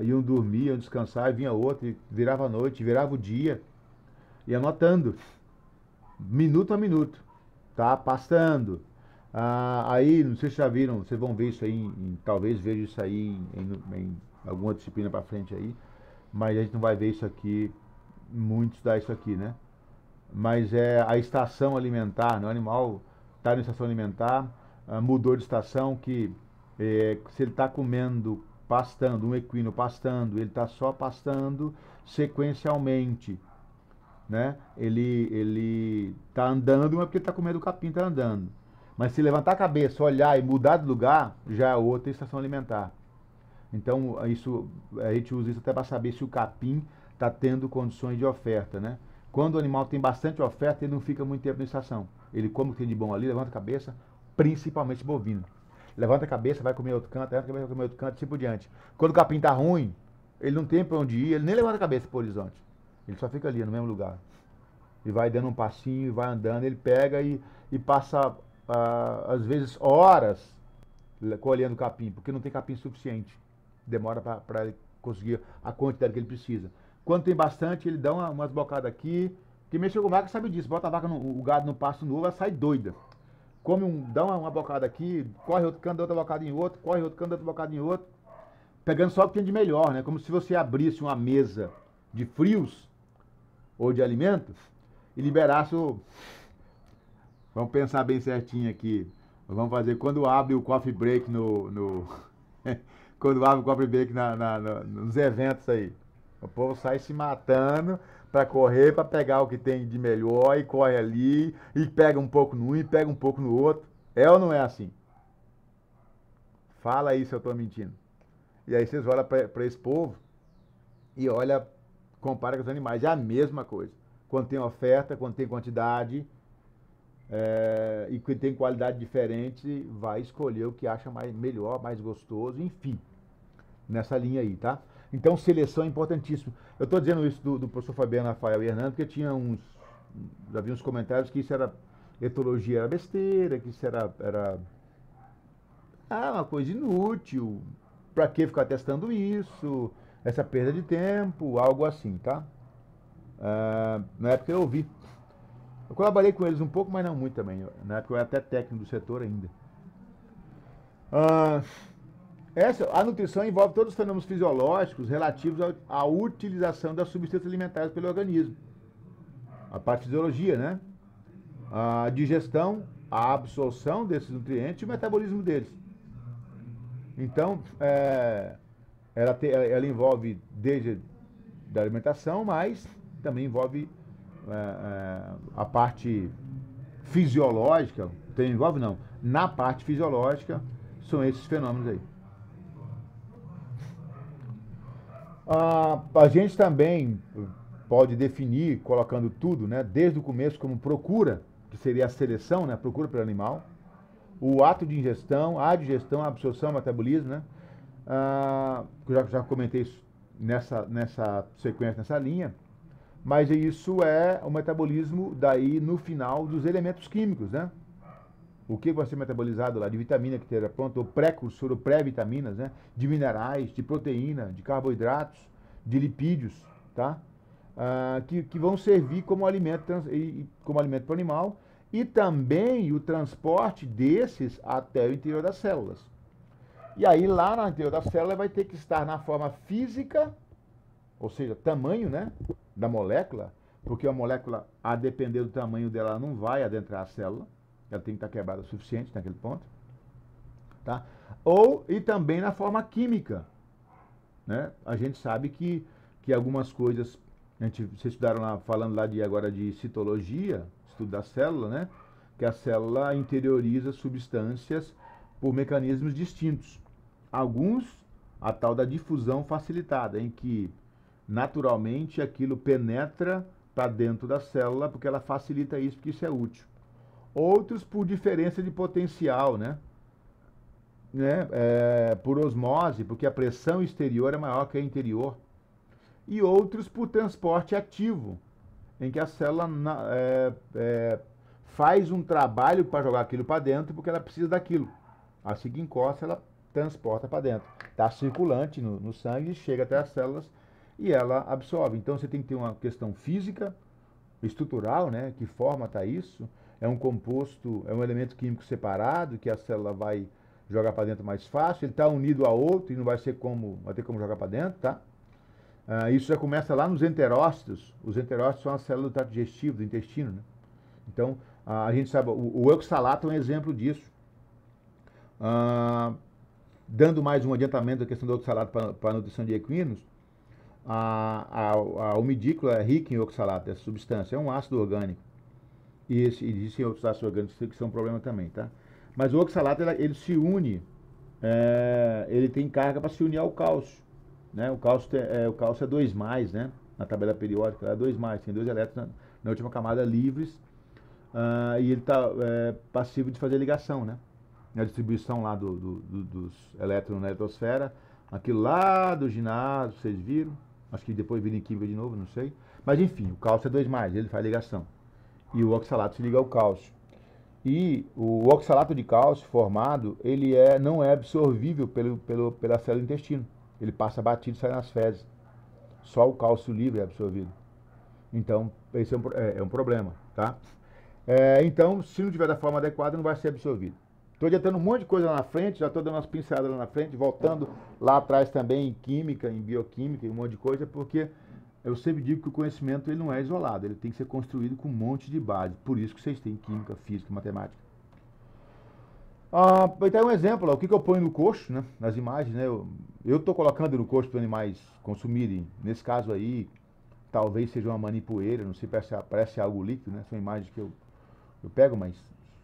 S1: iam dormir, iam descansar, e vinha outro, e virava a noite, virava o dia, e anotando, minuto a minuto, tá? Pastando. Aí, não sei se já viram, vocês vão ver isso aí, talvez veja isso aí em alguma disciplina para frente aí, mas a gente não vai ver isso aqui, muito estudar isso aqui, né? Mas é a estação alimentar, né? O animal está na estação alimentar, mudou de estação, que se ele está comendo, pastando, um equino pastando, ele está só pastando sequencialmente, né? Ele está andando, não é porque ele está comendo o capim, está andando. Mas se levantar a cabeça, olhar e mudar de lugar, já é outra estação alimentar. Então, isso, a gente usa isso até para saber se o capim está tendo condições de oferta, né? Quando o animal tem bastante oferta, ele não fica muito tempo na estação. Ele come o que tem de bom ali, levanta a cabeça, principalmente bovino. Levanta a cabeça, vai comer outro canto, levanta a cabeça, vai comer outro canto, assim por diante. Quando o capim está ruim, ele não tem para onde ir, ele nem levanta a cabeça para o horizonte. Ele só fica ali, no mesmo lugar. E vai dando um passinho, e vai andando, ele pega e passa, às vezes, horas colhendo capim, porque não tem capim suficiente. Demora para ele conseguir a quantidade que ele precisa. Quando tem bastante, ele dá umas bocadas aqui. Quem mexeu com vaca sabe disso. Bota a vaca, o gado no pasto novo, ela sai doida. Dá uma bocada aqui, corre outro canto, dá outra bocada em outro, corre outro canto, dá outra bocada em outro. Pegando só o que tem de melhor, né? Como se você abrisse uma mesa de frios ou de alimentos e liberasse o... Vamos pensar bem certinho aqui. Vamos fazer quando abre o coffee break quando abre o coffee break nos eventos aí. O povo sai se matando para correr, para pegar o que tem de melhor e corre ali, e pega um pouco num e pega um pouco no outro. É ou não é assim? Fala aí se eu estou mentindo. E aí vocês olham para esse povo e olha, compara com os animais. É a mesma coisa. Quando tem oferta, quando tem quantidade e que tem qualidade diferente, vai escolher o que acha melhor, mais gostoso, enfim. Nessa linha aí, tá? Então, seleção é importantíssimo. Eu estou dizendo isso do professor Fabiano, Rafael e Hernando, porque já vi uns comentários que isso era, etologia era besteira, que isso era uma coisa inútil, para que ficar testando isso, essa perda de tempo, algo assim, tá? Na época eu ouvi. Eu colaborei com eles um pouco, mas não muito também. Na época eu era até técnico do setor ainda. A nutrição envolve todos os fenômenos fisiológicos relativos à utilização das substâncias alimentares pelo organismo. A parte de fisiologia, né? A digestão, a absorção desses nutrientes e o metabolismo deles. Então, ela envolve desde da alimentação, mas também envolve a parte fisiológica. Envolve não. Na parte fisiológica são esses fenômenos aí. A gente também pode definir, colocando tudo, né, desde o começo, como procura, que seria a seleção, né, procura pelo animal, o ato de ingestão, a digestão, a absorção, o metabolismo, né, já comentei isso nessa sequência, nessa linha, mas isso é o metabolismo daí no final dos elementos químicos, né? O que vai ser metabolizado lá de vitamina que esteja pronto, ou precursor, ou pré-vitaminas, né? De minerais, de proteína, de carboidratos, de lipídios, tá? Que vão servir como alimento para o animal, e também o transporte desses até o interior das células. E aí lá no interior da célula vai ter que estar na forma física, ou seja, tamanho, né, da molécula, porque a molécula, a depender do tamanho dela, não vai adentrar a célula. Ela tem que estar quebrada o suficiente naquele ponto, tá? E também na forma química, né? A gente sabe que algumas coisas, vocês estudaram lá, falando lá agora de citologia, estudo da célula, né? Que a célula interioriza substâncias por mecanismos distintos. Alguns, a tal da difusão facilitada, em que naturalmente aquilo penetra para dentro da célula, porque ela facilita isso, porque isso é útil. Outros por diferença de potencial, né? né, por osmose, porque a pressão exterior é maior que a interior, e outros por transporte ativo, em que a célula faz um trabalho para jogar aquilo para dentro, porque ela precisa daquilo. Assim que encosta, ela transporta para dentro. Está circulante no sangue, chega até as células e ela absorve. Então você tem que ter uma questão física, estrutural, né? Que forma está isso? É um composto, é um elemento químico separado que a célula vai jogar para dentro mais fácil. Ele está unido a outro e não vai ter como jogar para dentro, tá? Isso já começa lá nos enterócitos. Os enterócitos são as células do trato digestivo, do intestino, né? Então, a gente sabe, o oxalato é um exemplo disso. Dando mais um adiantamento da questão do oxalato para a nutrição de equinos, a umidícula é rica em oxalato, essa substância, é um ácido orgânico. E existem outros ácidos orgânicos que são um problema também, tá? Mas o oxalato, ele se une, ele tem carga para se unir ao cálcio, né? O cálcio é 2+, né? Na tabela periódica, é 2+, tem 2 elétrons na última camada livres, e ele está passivo de fazer ligação, né? A distribuição lá dos elétrons na eletrosfera, aquilo lá do ginásio, vocês viram? Acho que depois vira em química de novo, não sei. Mas enfim, o cálcio é 2+, ele faz ligação. E o oxalato se liga ao cálcio. E o oxalato de cálcio formado, ele não é absorvível pela célula do intestino. Ele passa batido e sai nas fezes. Só o cálcio livre é absorvido. Então, esse é um problema, tá? Então, se não tiver da forma adequada, não vai ser absorvido. Estou adiantando um monte de coisa lá na frente, já estou dando umas pinceladas lá na frente, voltando lá atrás também em química, em bioquímica, em um monte de coisa, porque eu sempre digo que o conhecimento ele não é isolado, ele tem que ser construído com um monte de base. Por isso que vocês têm química, física, matemática. Então, um exemplo, o que eu ponho no coxo, né, nas imagens, né, eu estou colocando no coxo para os animais consumirem. Nesse caso aí, talvez seja uma manipoeira, não sei, parece algo líquido, né, são imagens que eu pego, mas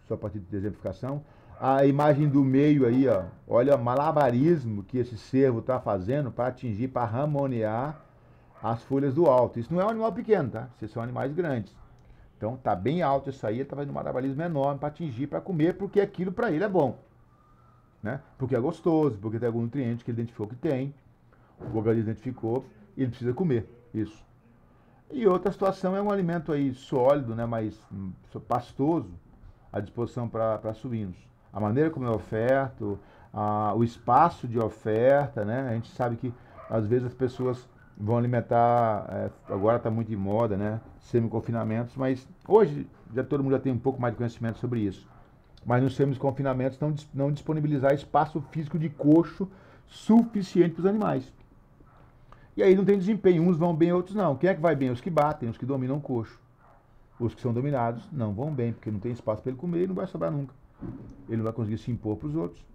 S1: só a partir de exemplificação. A imagem do meio aí, ó, olha o malabarismo que esse cervo está fazendo para atingir, para ramonear as folhas do alto. Isso não é um animal pequeno, tá? Esses são animais grandes. Então tá bem alto isso aí, ele está fazendo um malabarismo enorme para atingir, para comer, porque aquilo para ele é bom, né? Porque é gostoso, porque tem algum nutriente que ele identificou que tem, o organismo identificou, e ele precisa comer isso. E outra situação é um alimento aí sólido, né, mais pastoso, à disposição para suínos. A maneira como eu oferto, o espaço de oferta, né? A gente sabe que às vezes as pessoas vão alimentar, agora está muito em moda, né? Semi-confinamentos, mas hoje todo mundo já tem um pouco mais de conhecimento sobre isso. Mas nos semi-confinamentos não disponibilizar espaço físico de coxo suficiente para os animais. E aí não tem desempenho, uns vão bem, outros não. Quem é que vai bem? Os que batem, os que dominam o coxo. Os que são dominados não vão bem, porque não tem espaço para ele comer e não vai sobrar nunca. Ele não vai conseguir se impor para os outros.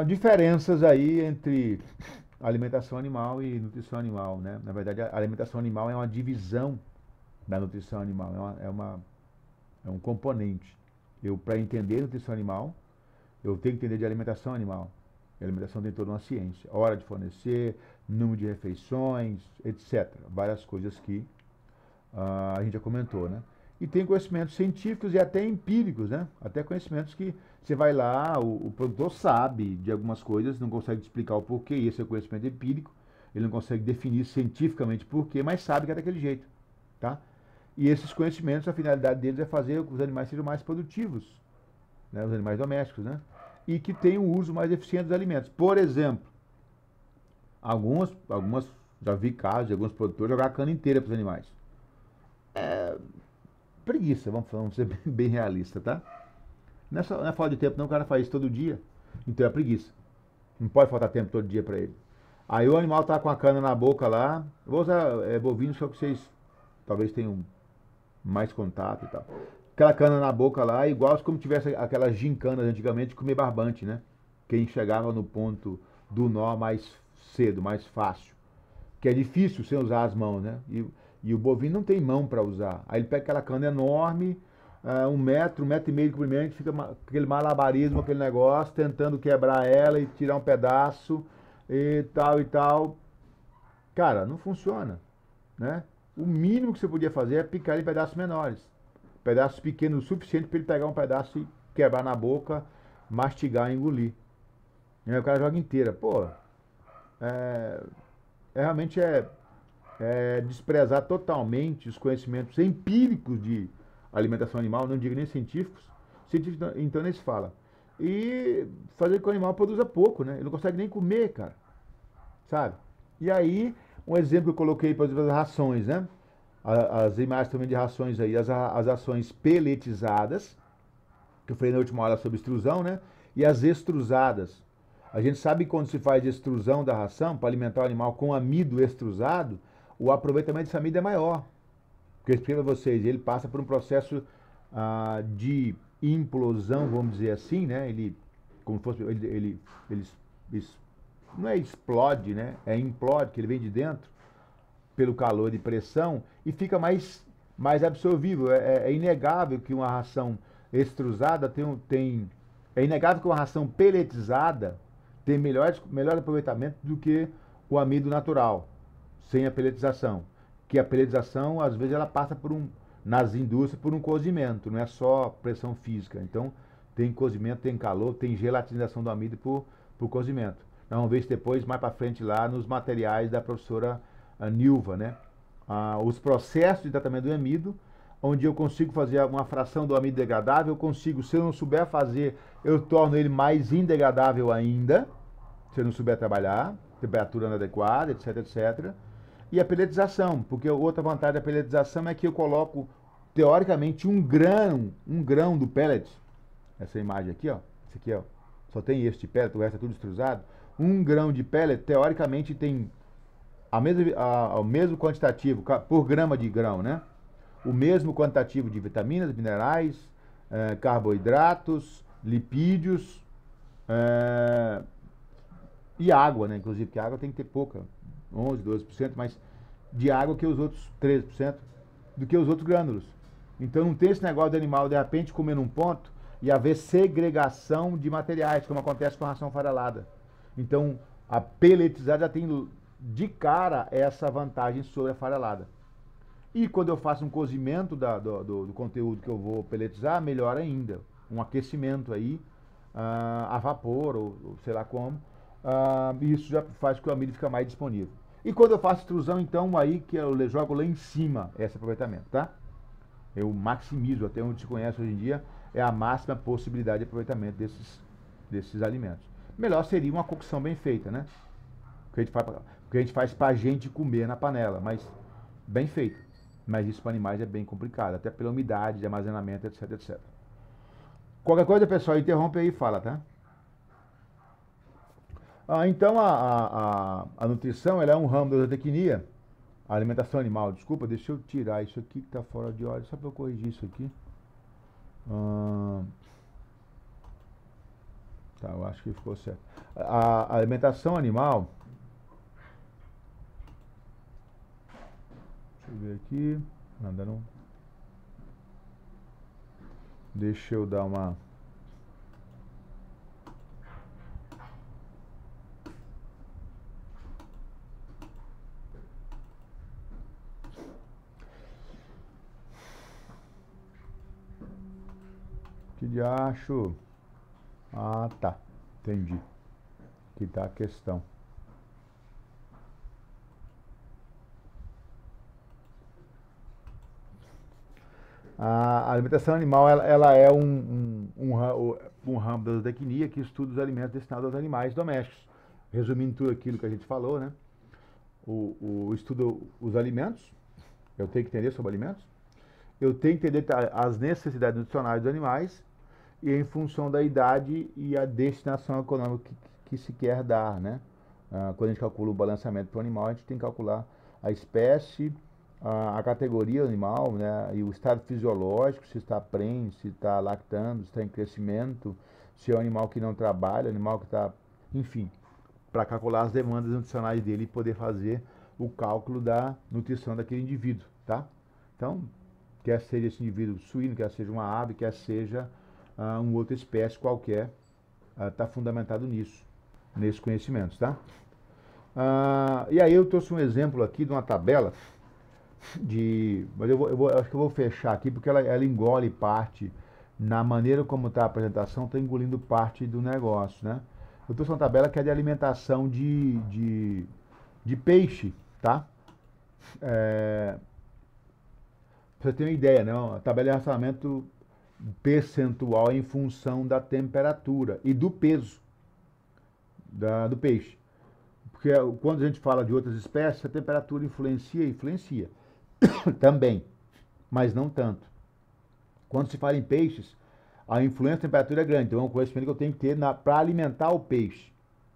S1: Diferenças aí entre alimentação animal e nutrição animal, né? Na verdade, a alimentação animal é uma divisão da nutrição animal, é um componente. Para entender nutrição animal, eu tenho que entender de alimentação animal. A alimentação tem toda uma ciência. Hora de fornecer, número de refeições, etc. Várias coisas que a gente já comentou, né? E tem conhecimentos científicos e até empíricos, né? Até conhecimentos que você vai lá, o produtor sabe de algumas coisas, não consegue explicar o porquê, e esse é o conhecimento empírico, ele não consegue definir cientificamente porquê, mas sabe que é daquele jeito, tá? E esses conhecimentos, a finalidade deles é fazer com que os animais sejam mais produtivos, né? Os animais domésticos, né? E que tenham o uso mais eficiente dos alimentos. Por exemplo, já vi casos de alguns produtores jogar a cana inteira para os animais. Preguiça, vamos ser bem realistas, tá? Não é falta de tempo não, o cara faz isso todo dia, então é preguiça. Não pode faltar tempo todo dia para ele. Aí o animal tá com a cana na boca lá, eu vou usar bovino só que vocês talvez tenham mais contato e tal. Aquela cana na boca lá, igual como tivesse aquelas gincanas antigamente de comer barbante, né? Quem chegava no ponto do nó mais cedo, mais fácil. Que é difícil sem usar as mãos, né? E o bovino não tem mão para usar. Aí ele pega aquela cana enorme, 1 metro, 1,5 metro de comprimento, fica aquele malabarismo, aquele negócio, tentando quebrar ela e tirar um pedaço e tal. Cara, não funciona, né? O mínimo que você podia fazer é picar em pedaços menores. Pedaços pequenos o suficiente para ele pegar um pedaço e quebrar na boca mastigar e engolir. E aí o cara joga inteira. Pô, realmente é desprezar totalmente os conhecimentos empíricos de alimentação animal, não digo nem científicos. Científicos, então, nem se fala. E fazer com que o animal produza pouco, né? Ele não consegue nem comer, cara. Sabe? E aí, um exemplo que eu coloquei, por exemplo, as rações, né? As imagens também de rações aí, as rações peletizadas, que eu falei na última aula sobre extrusão, né? E as extrusadas. A gente sabe que quando se faz extrusão da ração para alimentar o animal com amido extrusado, o aproveitamento desse amido é maior. Porque eu expliquei para vocês, ele passa por um processo de implosão, vamos dizer assim, né? Ele, como fosse, ele não é explode, né? É implode, que ele vem de dentro, pelo calor e pressão, e fica mais absorvível. É inegável que uma ração extrusada é inegável que uma ração peletizada tem melhor aproveitamento do que o amido natural, sem a peletização. Que a peletização, às vezes, ela passa nas indústrias por um cozimento, não é só pressão física. Então, tem cozimento, tem calor, tem gelatinização do amido por cozimento. Nós vamos ver isso depois, mais para frente, lá nos materiais da professora Nilva, né? Os processos de tratamento do amido, onde eu consigo fazer uma fração do amido degradável, eu consigo, se eu não souber fazer, eu torno ele mais indegradável ainda, se eu não souber trabalhar, temperatura inadequada, etc, etc. E a peletização, porque outra vantagem da peletização é que eu coloco, teoricamente, um grão do pellet, essa imagem aqui, ó, esse aqui, ó, só tem este pellet, o resto é tudo extrusado, um grão de pellet, teoricamente, tem o mesmo quantitativo, por grama de grão, né? O mesmo quantitativo de vitaminas, minerais, carboidratos, lipídios e água, né? Inclusive, que a água tem que ter pouca, 11, 12%, mas de água que os outros 13%, do que os outros grânulos. Então não tem esse negócio do animal, de repente, comer num ponto e haver segregação de materiais, como acontece com a ração farelada. Então, a peletizada já tem de cara essa vantagem sobre a farelada. E quando eu faço um cozimento do conteúdo que eu vou peletizar, melhor ainda. Um aquecimento aí, a vapor, ou sei lá como. Isso já faz com que o amido fique mais disponível. E quando eu faço extrusão, então, aí que eu jogo lá em cima esse aproveitamento, tá? Eu maximizo, até onde se conhece hoje em dia, é a máxima possibilidade de aproveitamento desses alimentos. Melhor seria uma cocção bem feita, né? Porque a gente faz pra gente comer na panela, mas bem feito. Mas isso para animais é bem complicado, até pela umidade de armazenamento, etc, etc. Qualquer coisa, pessoal, interrompe aí e fala, tá? Então, a nutrição, ela é um ramo da zootecnia, a alimentação animal. Desculpa, deixa eu tirar isso aqui que está fora de ordem, só para eu corrigir isso aqui. Tá, eu acho que ficou certo. A alimentação animal... Deixa eu ver aqui. Nada não. Deixa eu dar uma... Que de acho... Ah, tá. Entendi. Aqui tá a questão. A alimentação animal, ela é um ramo da zootecnia que estuda os alimentos destinados aos animais domésticos. Resumindo tudo aquilo que a gente falou, né? O estudo os alimentos, eu tenho que entender sobre alimentos, eu tenho que entender as necessidades nutricionais dos animais e em função da idade e a destinação econômica que se quer dar, né? Quando a gente calcula o balanceamento para o animal, a gente tem que calcular a espécie, a categoria do animal, né, e o estado fisiológico, se está prenhe, se está lactando, se está em crescimento, se é um animal que não trabalha, animal que está, enfim, para calcular as demandas nutricionais dele e poder fazer o cálculo da nutrição daquele indivíduo, tá? Então, quer seja esse indivíduo suíno, quer seja uma ave, quer seja uma outra espécie qualquer, está fundamentado nisso, nesses conhecimentos, tá? E aí eu trouxe um exemplo aqui de uma tabela mas eu acho que eu vou fechar aqui porque ela engole parte na maneira como está a apresentação, está engolindo parte do negócio, né? Eu trouxe uma tabela que é de alimentação de peixe, tá? Pra você ter uma ideia, né? A tabela de racionamento percentual em função da temperatura e do peso do peixe. Porque quando a gente fala de outras espécies, a temperatura influencia também, mas não tanto. Quando se fala em peixes, a influência da temperatura é grande, então é um conhecimento que eu tenho que ter para alimentar o peixe,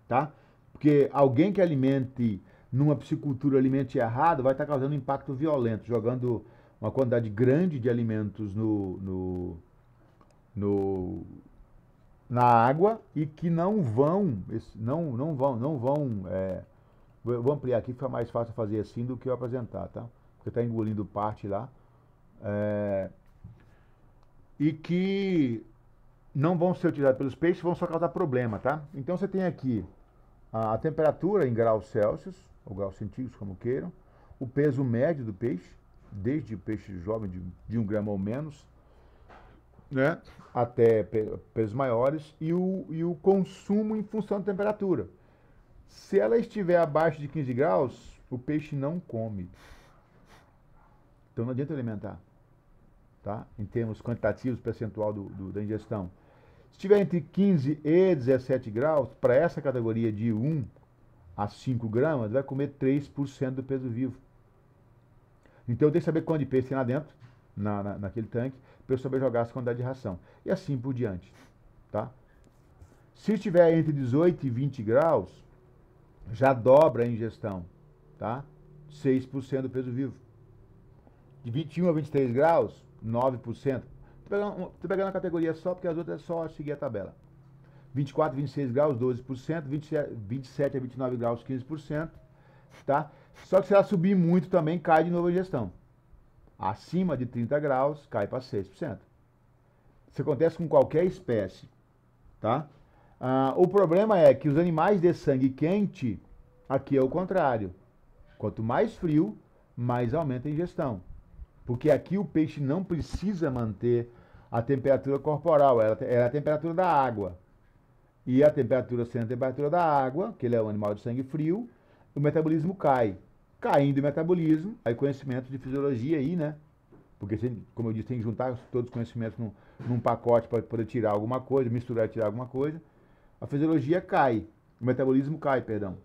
S1: tá? Porque alguém que alimente numa piscicultura alimente errado vai estar causando um impacto violento, jogando uma quantidade grande de alimentos na água e que não vão, vou ampliar aqui, fica mais fácil fazer assim do que eu apresentar, tá? Porque está engolindo parte lá. E que não vão ser utilizados pelos peixes, vão só causar problema, tá? Então você tem aqui a temperatura em graus Celsius, ou graus centígrados, como queiram, o peso médio do peixe, desde o peixe jovem de 1 grama ou menos, né, até pesos maiores, e o consumo em função da temperatura. Se ela estiver abaixo de 15 graus, o peixe não come. Então não adianta alimentar. Tá? Em termos quantitativos, percentual da ingestão. Se estiver entre 15 e 17 graus, para essa categoria de 1 a 5 gramas, vai comer 3% do peso vivo. Então eu tenho que saber quanto de peixe tem lá dentro, naquele tanque, para eu saber jogar essa quantidade de ração. E assim por diante. Tá? Se estiver entre 18 e 20 graus, já dobra a ingestão. Tá? 6% do peso vivo. De 21 a 23 graus, 9%. Estou pegando a categoria só, porque as outras é só seguir a tabela. 24 a 26 graus, 12%. 27 a 29 graus, 15%. Tá? Só que se ela subir muito também, cai de novo a ingestão. Acima de 30 graus, cai para 6%. Isso acontece com qualquer espécie. Tá? O problema é que os animais de sangue quente, aqui é o contrário. Quanto mais frio, mais aumenta a ingestão. Porque aqui o peixe não precisa manter a temperatura corporal, é a temperatura da água. E a temperatura sendo a temperatura da água, que ele é um animal de sangue frio, o metabolismo cai. Caindo o metabolismo, aí conhecimento de fisiologia aí, né? Porque, como eu disse, tem que juntar todos os conhecimentos num pacote para poder tirar alguma coisa, misturar e tirar alguma coisa. A fisiologia cai, o metabolismo cai, perdão.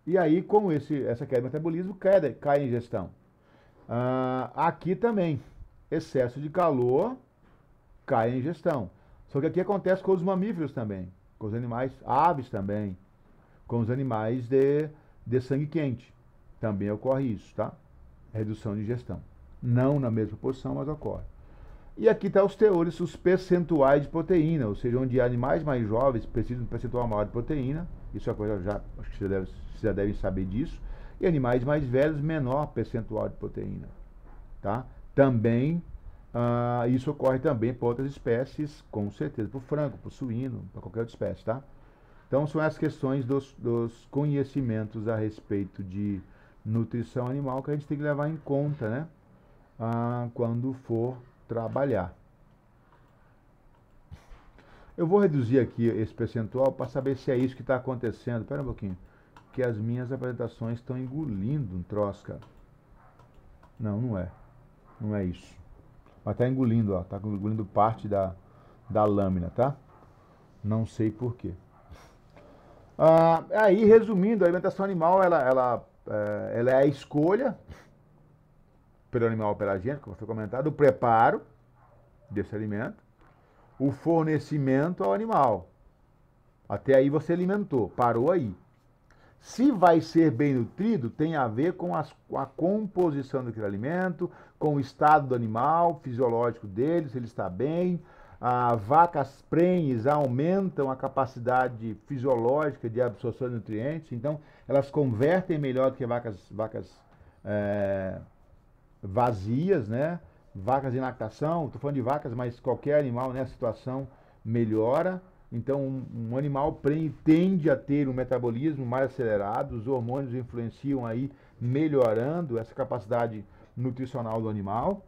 S1: E aí, como essa queda do metabolismo, cai a ingestão. Aqui também, excesso de calor, cai a ingestão. Só que aqui acontece com os mamíferos também, com os animais, aves também, com os animais de sangue quente. Também ocorre isso, tá? Redução de ingestão. Não na mesma proporção, mas ocorre. E aqui está os teores, os percentuais de proteína, ou seja, onde animais mais jovens precisam de um percentual maior de proteína, isso é uma coisa, acho que vocês já devem saber disso, e animais mais velhos, menor percentual de proteína. Tá? Também, isso ocorre também para outras espécies, com certeza, para o frango, para o suíno, para qualquer outra espécie. Tá? Então, são as questões dos conhecimentos a respeito de nutrição animal que a gente tem que levar em conta, né? Quando for trabalhar. Eu vou reduzir aqui esse percentual para saber se é isso que está acontecendo. Espera um pouquinho. Que as minhas apresentações estão engolindo um troço, cara. Não, não é. Não é isso. Mas está engolindo, ó. Está engolindo parte da lâmina, tá? Não sei por quê. Aí, resumindo, a alimentação animal, ela é a escolha pelo animal ou pela gente, como foi comentado, o preparo desse alimento, o fornecimento ao animal. Até aí você alimentou, parou aí. Se vai ser bem nutrido, tem a ver com a composição daquele alimento, com o estado do animal, fisiológico dele, se ele está bem. Vacas prenhes aumentam a capacidade fisiológica de absorção de nutrientes, então elas convertem melhor do que vacas vazias, né? Vacas em lactação, estou falando de vacas, mas qualquer animal nessa situação melhora. Então, um animal prenhe tende a ter um metabolismo mais acelerado, os hormônios influenciam aí, melhorando essa capacidade nutricional do animal.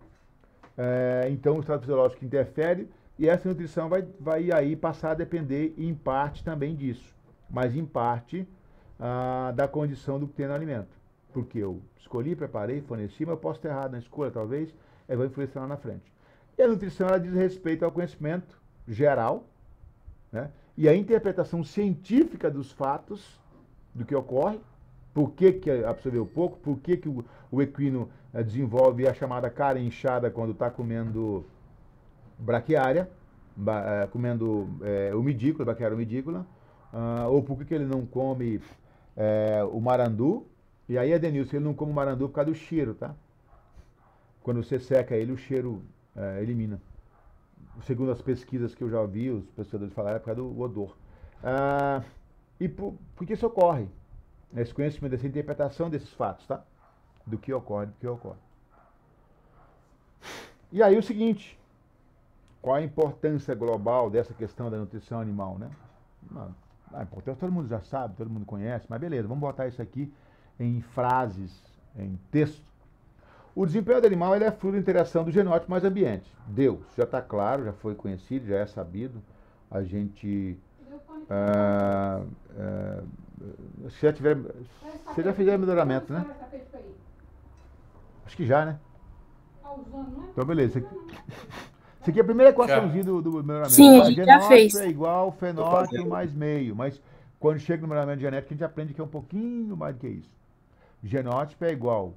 S1: Então, o estado fisiológico interfere, E essa nutrição vai aí passar a depender, em parte, também disso. Mas, em parte, da condição do que tem no alimento. Porque eu escolhi, preparei, forneci, mas eu posso ter errado na escolha, talvez, eu vou influenciar lá na frente. E a nutrição, ela diz respeito ao conhecimento geral, né? E a interpretação científica dos fatos, do que ocorre, por que absorveu pouco, por que o equino desenvolve a chamada cara inchada quando está comendo braquiária, comendo umidícula, braquiária umidícula, ou por que ele não come o marandu. E aí, Edenilson, ele não come o marandu por causa do cheiro, tá? Quando você seca ele, o cheiro elimina. Segundo as pesquisas que eu já vi, os pesquisadores falaram, é por causa do odor. E por que isso ocorre? Esse conhecimento, essa interpretação desses fatos, tá? Do que ocorre. E aí o seguinte, qual a importância global dessa questão da nutrição animal, né? A importância todo mundo já sabe, todo mundo conhece, mas beleza, vamos botar isso aqui em frases, em texto. O desempenho do animal ele é fruto da interação do genótipo mais ambiente. Deus, já está claro, já foi conhecido, já é sabido. A gente... Você já fizeram melhoramento, né? Acho que já, né? Então, beleza. Isso aqui é a primeira equaçãozinha do melhoramento.
S2: Sim, a gente já fez.
S1: É igual fenótipo mais meio. Mas quando chega no melhoramento genético, a gente aprende que é um pouquinho mais do que isso. Genótipo é igual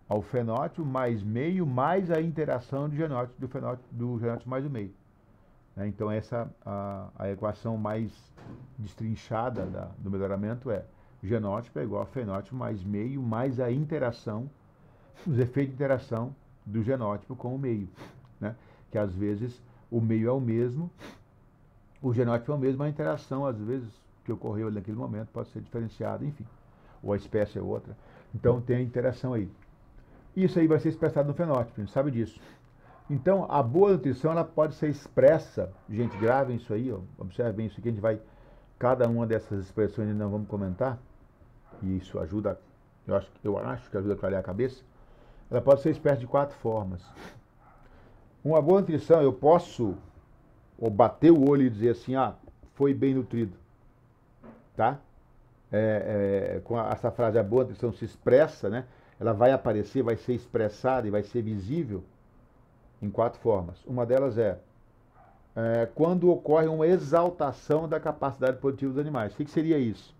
S1: ao fenótipo mais meio, mais a interação do genótipo mais o meio. Então, essa a equação mais destrinchada do melhoramento é genótipo é igual a fenótipo mais meio, mais a interação, os efeitos de interação do genótipo com o meio. Né? Que às vezes o meio é o mesmo, o genótipo é o mesmo, a interação, às vezes, que ocorreu naquele momento pode ser diferenciada, enfim. Ou a espécie é outra. Então, tem a interação aí. Isso aí vai ser expressado no fenótipo, a gente sabe disso. Então, a boa nutrição, ela pode ser expressa, gente, gravem isso aí, ó, observem isso aqui, a gente vai, cada uma dessas expressões nós vamos comentar, e isso ajuda, eu acho que ajuda a clarear a cabeça. Ela pode ser expressa de 4 formas. Uma boa nutrição, eu posso bater o olho e dizer assim, foi bem nutrido, tá? Com essa frase, a boa nutrição se expressa, né? Ela vai aparecer, vai ser expressada e vai ser visível em 4 formas. Uma delas é quando ocorre uma exaltação da capacidade produtiva dos animais. O que seria isso?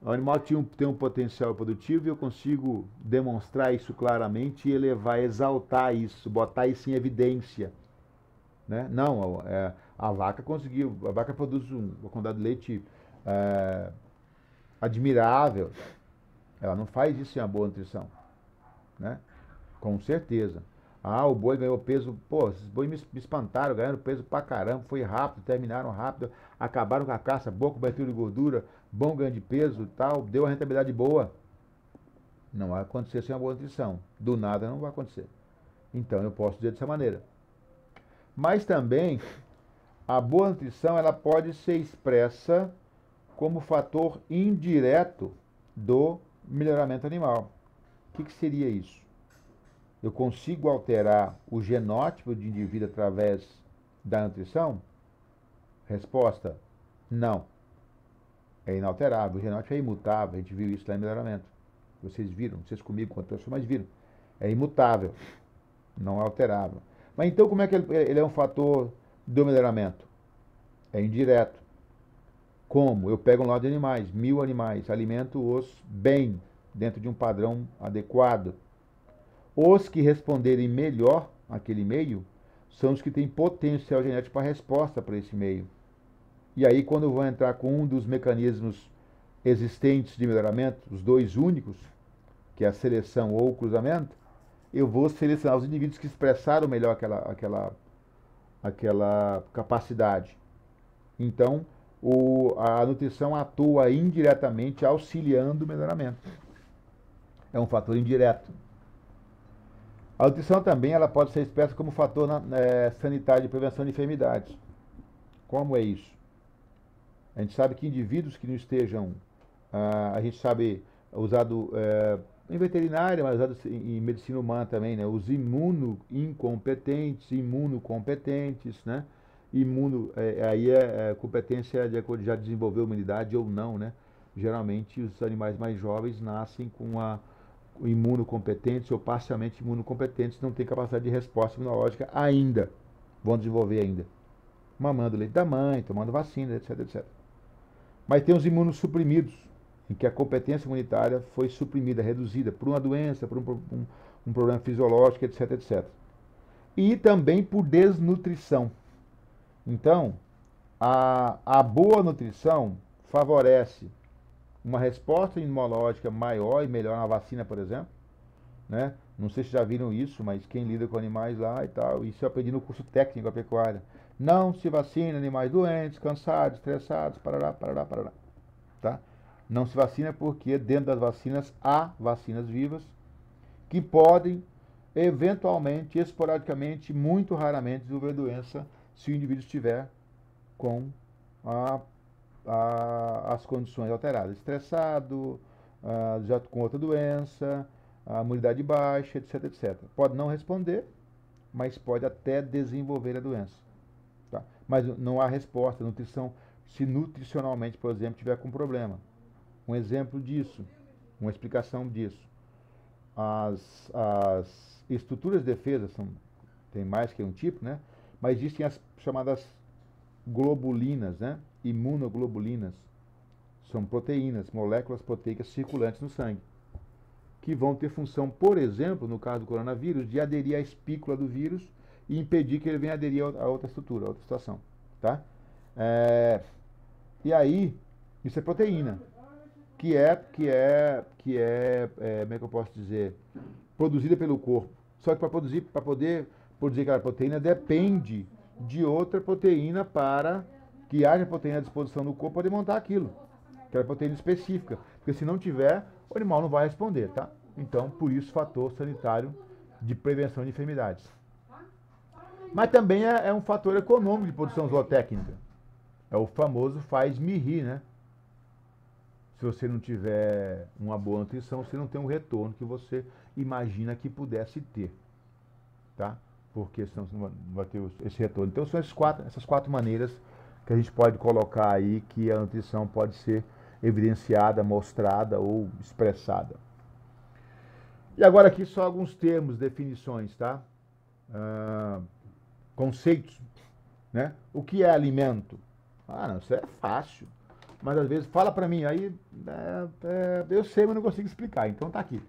S1: O animal tem um potencial produtivo e eu consigo demonstrar isso claramente e elevar, exaltar isso, botar isso em evidência. Né? Não, a vaca produz uma quantidade de leite admirável. Ela não faz isso em uma boa nutrição. Né? Com certeza. O boi ganhou peso, esses bois me espantaram, ganharam peso pra caramba, foi rápido, terminaram rápido, acabaram com a caça, boa cobertura de gordura, bom ganho de peso e tal, deu uma rentabilidade boa. Não vai acontecer sem uma boa nutrição. Do nada não vai acontecer. Então eu posso dizer dessa maneira. Mas também, a boa nutrição ela pode ser expressa como fator indireto do melhoramento animal. O que seria isso? Eu consigo alterar o genótipo de indivíduo através da nutrição? Resposta, não. É inalterável, o genótipo é imutável, a gente viu isso lá em melhoramento. Vocês viram, vocês comigo, quantas pessoas, mas viram. É imutável, não é alterável. Mas então como é que ele é um fator do melhoramento? É indireto. Como? Eu pego um lote de animais, 1000 animais, alimento-os bem, dentro de um padrão adequado. Os que responderem melhor àquele meio são os que têm potencial genético para resposta para esse meio. E aí, quando eu vou entrar com um dos mecanismos existentes de melhoramento, os 2 únicos, que é a seleção ou o cruzamento, eu vou selecionar os indivíduos que expressaram melhor aquela capacidade. Então, a nutrição atua indiretamente auxiliando o melhoramento. É um fator indireto. A nutrição também ela pode ser expressa como fator sanitário de prevenção de enfermidades. Como é isso? A gente sabe que indivíduos que não estejam, a gente sabe, usado em veterinária, mas usado em medicina humana também, né? Os imunoincompetentes, imunocompetentes, né? Aí é competência de acordo já desenvolveu imunidade ou não, né? Geralmente os animais mais jovens nascem com a imunocompetentes ou parcialmente imunocompetentes, não têm capacidade de resposta imunológica ainda, vão desenvolver ainda. Mamando leite da mãe, tomando vacina, etc, etc. Mas tem os imunossuprimidos, em que a competência imunitária foi suprimida, reduzida por uma doença, por um problema fisiológico, etc, etc. E também por desnutrição. Então, a boa nutrição favorece uma resposta imunológica maior e melhor na vacina, por exemplo, né? Não sei se já viram isso, mas quem lida com animais lá e tal, isso eu aprendi no curso técnico da pecuária. Não se vacina animais doentes, cansados, estressados, parará, parará, parará. Tá? Não se vacina porque dentro das vacinas há vacinas vivas que podem, eventualmente, esporadicamente, muito raramente, desenvolver doença se o indivíduo estiver com as condições alteradas. Estressado, já com outra doença, a imunidade baixa, etc, etc. Pode não responder, mas pode até desenvolver a doença. Tá? Mas não há resposta. Nutrição, se nutricionalmente, por exemplo, tiver com problema. Um exemplo disso, uma explicação disso. As estruturas de defesa tem mais que um tipo, né? Mas existem as chamadas globulinas, né? Imunoglobulinas. São proteínas, moléculas proteicas circulantes no sangue, que vão ter função, por exemplo, no caso do coronavírus, de aderir à espícula do vírus e impedir que ele venha aderir a outra estrutura, a outra situação. Tá? E aí, isso é proteína, que é, como é que eu posso dizer, produzida pelo corpo. Só que para poder produzir aquela proteína, depende de outra proteína para que haja proteína à disposição do corpo para poder montar aquilo. Aquela proteína específica. Porque se não tiver, o animal não vai responder, tá? Então, por isso, fator sanitário de prevenção de enfermidades. Mas também é um fator econômico de produção zootécnica. É o famoso faz-me rir, né? Se você não tiver uma boa nutrição, você não tem um retorno que você imagina que pudesse ter, tá? Porque senão você não vai ter esse retorno. Então, são essas quatro maneiras que a gente pode colocar aí que a nutrição pode ser evidenciada, mostrada ou expressada. E agora aqui só alguns termos, definições, tá? Conceitos, né? O que é alimento? Não, isso é fácil. Mas às vezes fala para mim, aí eu sei, mas não consigo explicar. Então tá aqui.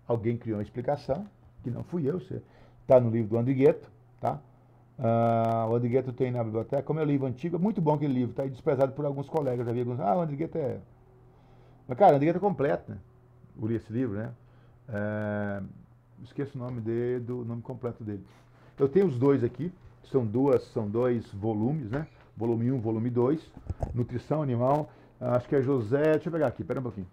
S1: Alguém criou uma explicação, que não fui eu, está no livro do Andrigueto, tá? O Andrigueto tem na biblioteca, como é um livro antigo, é muito bom aquele livro, está desprezado por alguns colegas, já vi alguns, o Andrigueto é... Mas, cara, o Andrigueto é completo, né? Eu li esse livro, né? Esqueço o nome o nome completo dele. Eu tenho os dois aqui, são dois volumes, né? Volume 1, volume 2, Nutrição Animal, acho que é José, deixa eu pegar aqui, pera um pouquinho.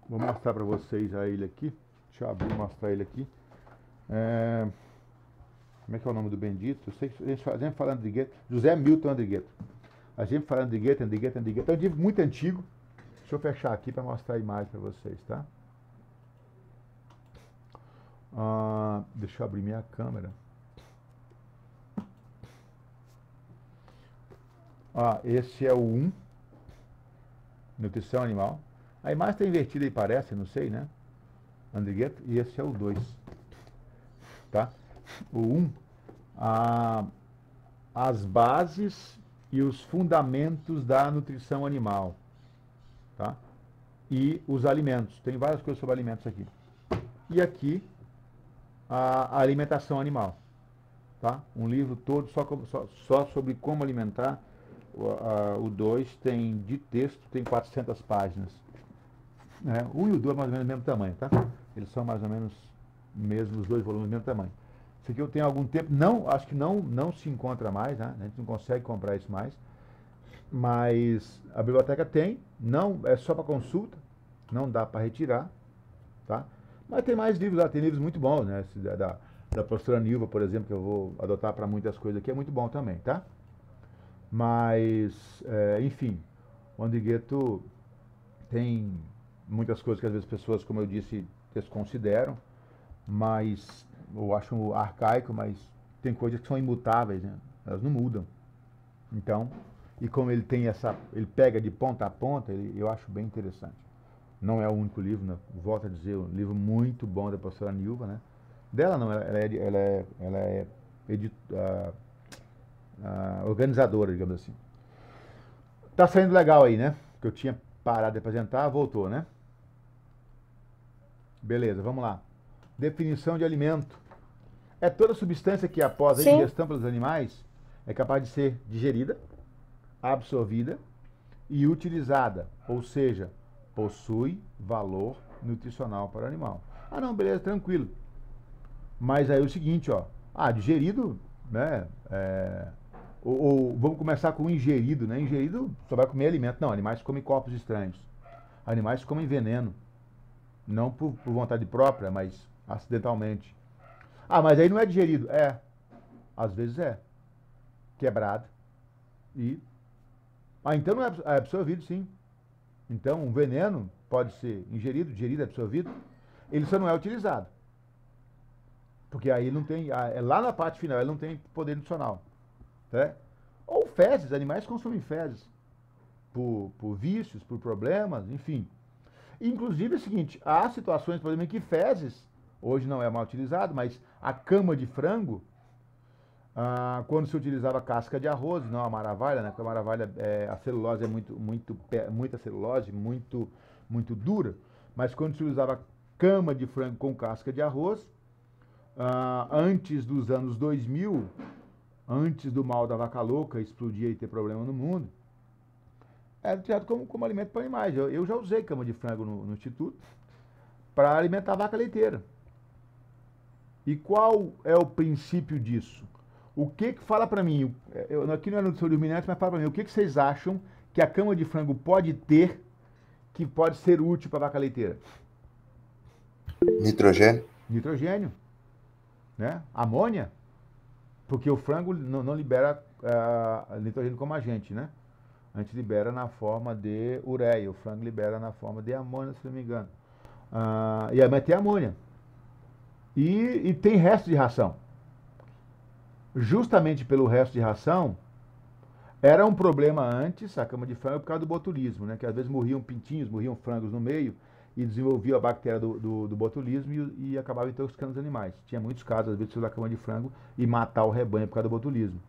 S1: Vou mostrar para vocês ele aqui, deixa eu abrir e mostrar ele aqui. Como é que é o nome do bendito? Eu sei que a gente fala Andrigueto, José Milton Andrigueto. A gente fala Andrigueto. É um livro muito antigo. Deixa eu fechar aqui para mostrar a imagem para vocês, tá? Deixa eu abrir minha câmera. Esse é o 1, Nutrição Animal. A imagem está invertida aí, parece, não sei, né? Andrigueto. E esse é o 2. Tá? O 1, as bases e os fundamentos da nutrição animal. Tá? E os alimentos. Tem várias coisas sobre alimentos aqui. E aqui, a alimentação animal. Tá? Um livro todo só sobre como alimentar. O 2 tem de texto, tem 400 páginas. O 1 e o 2 mais ou menos do mesmo tamanho, tá? Eles são mais ou menos mesmo, os dois volumes do mesmo tamanho. Isso aqui eu tenho algum tempo, acho que não se encontra mais, né? A gente não consegue comprar isso mais. Mas a biblioteca tem, é só para consulta, não dá para retirar, tá? Mas tem mais livros lá, tem livros muito bons, né? Esse da professora Nilva, por exemplo, que eu vou adotar para muitas coisas aqui, é muito bom também, tá? Mas, enfim, o Andrigueto tem muitas coisas que às vezes pessoas, como eu disse, desconsideram, mas eu acho arcaico, mas tem coisas que são imutáveis, né? Elas não mudam. Então, e como ele tem ele pega de ponta a ponta, eu acho bem interessante. Não é o único livro, né? Volto a dizer, um livro muito bom da professora Nilva, né? Dela não, ela é organizadora, digamos assim. Tá saindo legal aí, né? Que eu tinha parado de apresentar, voltou, né? Beleza, vamos lá. Definição de alimento. É toda substância que, após a
S2: Sim.
S1: ingestão pelos animais, é capaz de ser digerida, absorvida e utilizada, ou seja, possui valor nutricional para o animal. Ah, não, beleza, tranquilo. Mas aí é o seguinte, ó. Digerido, né? Ou vamos começar com o ingerido, né? Ingerido só vai comer alimento. Não, animais comem corpos estranhos. Animais comem veneno. Não por vontade própria, mas acidentalmente. Mas aí não é digerido. Às vezes é. Quebrado. Então não é absorvido, sim. Então um veneno pode ser ingerido, digerido, absorvido. Ele só não é utilizado. Porque aí não tem, lá na parte final, ele não tem poder nutricional. Né? Ou fezes, animais consomem fezes. Por vícios, por problemas, enfim. Inclusive é o seguinte, há situações, por exemplo, em que fezes, hoje não é mal utilizado, mas a cama de frango, quando se utilizava casca de arroz, não a maravilha, né? Porque a maravilha, a celulose é muita celulose, muito dura, mas quando se usava cama de frango com casca de arroz, antes dos anos 2000, antes do mal da vaca louca explodir e ter problema no mundo, era utilizado como alimento para animais. Eu já usei cama de frango no Instituto para alimentar a vaca leiteira. E qual é o princípio disso? O que fala para mim, aqui não é nutrição de ruminantes, mas fala para mim, o que vocês acham que a cama de frango pode ter que pode ser útil para a vaca leiteira?
S3: Nitrogênio.
S1: Nitrogênio. Né? Amônia. Porque o frango não libera nitrogênio como a gente, né? A gente libera na forma de ureia, o frango libera na forma de amônia, se não me engano. Mas tem amônia. E tem resto de ração. Justamente pelo resto de ração, era um problema antes, a cama de frango, por causa do botulismo, né? Que às vezes morriam pintinhos, morriam frangos no meio, e desenvolvia a bactéria do botulismo e acabava intoxicando os animais. Tinha muitos casos, às vezes, de usar cama de frango e matar o rebanho por causa do botulismo.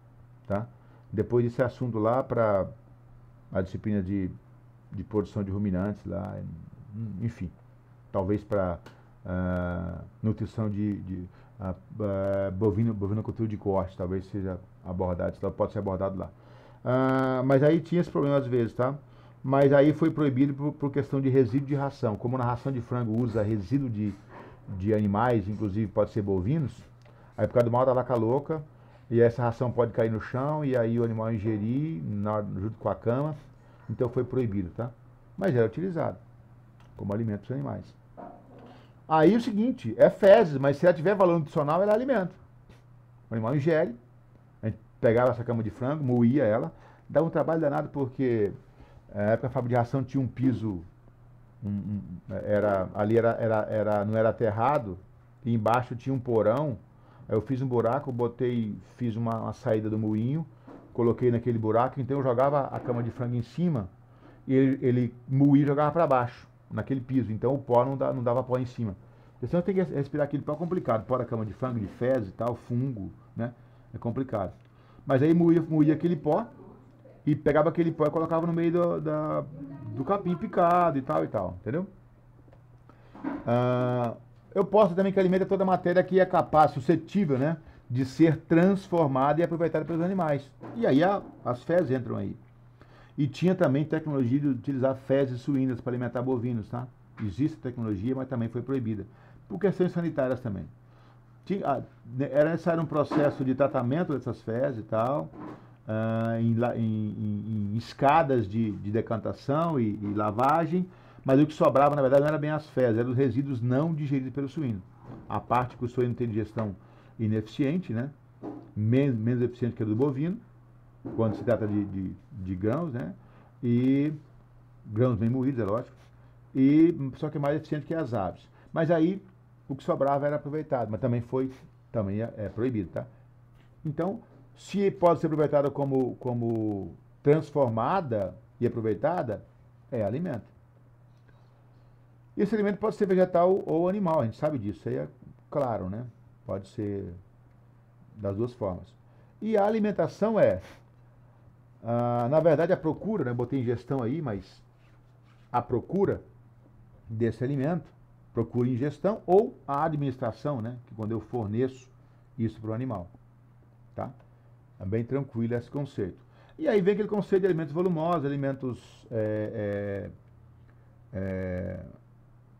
S1: Tá? Depois desse assunto lá para a disciplina de produção de ruminantes lá, enfim, talvez para nutrição de bovinocultura de corte, talvez seja abordado, pode ser abordado lá. Mas aí tinha esse problema às vezes, tá? Mas aí foi proibido por questão de resíduo de ração. Como na ração de frango usa resíduo de animais, inclusive pode ser bovinos, aí por causa do mal da vaca louca, e essa ração pode cair no chão, e aí o animal ingerir junto com a cama, então foi proibido, tá? Mas era utilizado como alimento para os animais. Aí o seguinte, é fezes, mas se ela tiver valor nutricional, ela é alimento. O animal ingere, a gente pegava essa cama de frango, moía ela, dava um trabalho danado porque na época a fábrica de ração tinha um piso, não era aterrado, e embaixo tinha um porão. Aí eu fiz um buraco, fiz uma saída do moinho, coloquei naquele buraco, então eu jogava a cama de frango em cima e ele moía e jogava para baixo, naquele piso. Então o pó não dava pó em cima. Porque senão tem que respirar aquele pó complicado, pó da cama de frango, de fezes e tal, fungo, né? É complicado. Mas aí moía aquele pó e pegava aquele pó e colocava no meio do capim picado e tal, entendeu? Eu posso também que alimenta toda a matéria que é capaz, suscetível, né, de ser transformada e aproveitada pelos animais. E aí as fezes entram aí. E tinha também tecnologia de utilizar fezes suínas para alimentar bovinos, tá? Existe tecnologia, mas também foi proibida. Por questões sanitárias também. Era necessário um processo de tratamento dessas fezes e tal, em escadas de decantação e lavagem, mas o que sobrava, na verdade, não era bem as fezes, eram os resíduos não digeridos pelo suíno. A parte que o suíno tem digestão ineficiente, né? Menos eficiente que a do bovino, quando se trata de grãos, né? E grãos bem moídos, é lógico. só que é mais eficiente que as aves. Mas aí o que sobrava era aproveitado, mas também é proibido, tá? Então, se pode ser aproveitada como transformada e aproveitada, é alimento. Esse alimento pode ser vegetal ou animal, a gente sabe disso, isso aí é claro, né? Pode ser das duas formas. E a alimentação na verdade, a procura, né? Botei ingestão aí, mas a procura desse alimento, procura ingestão ou a administração, né? Que quando eu forneço isso para o animal, tá? É bem tranquilo esse conceito. E aí vem aquele conceito de alimentos volumosos, alimentos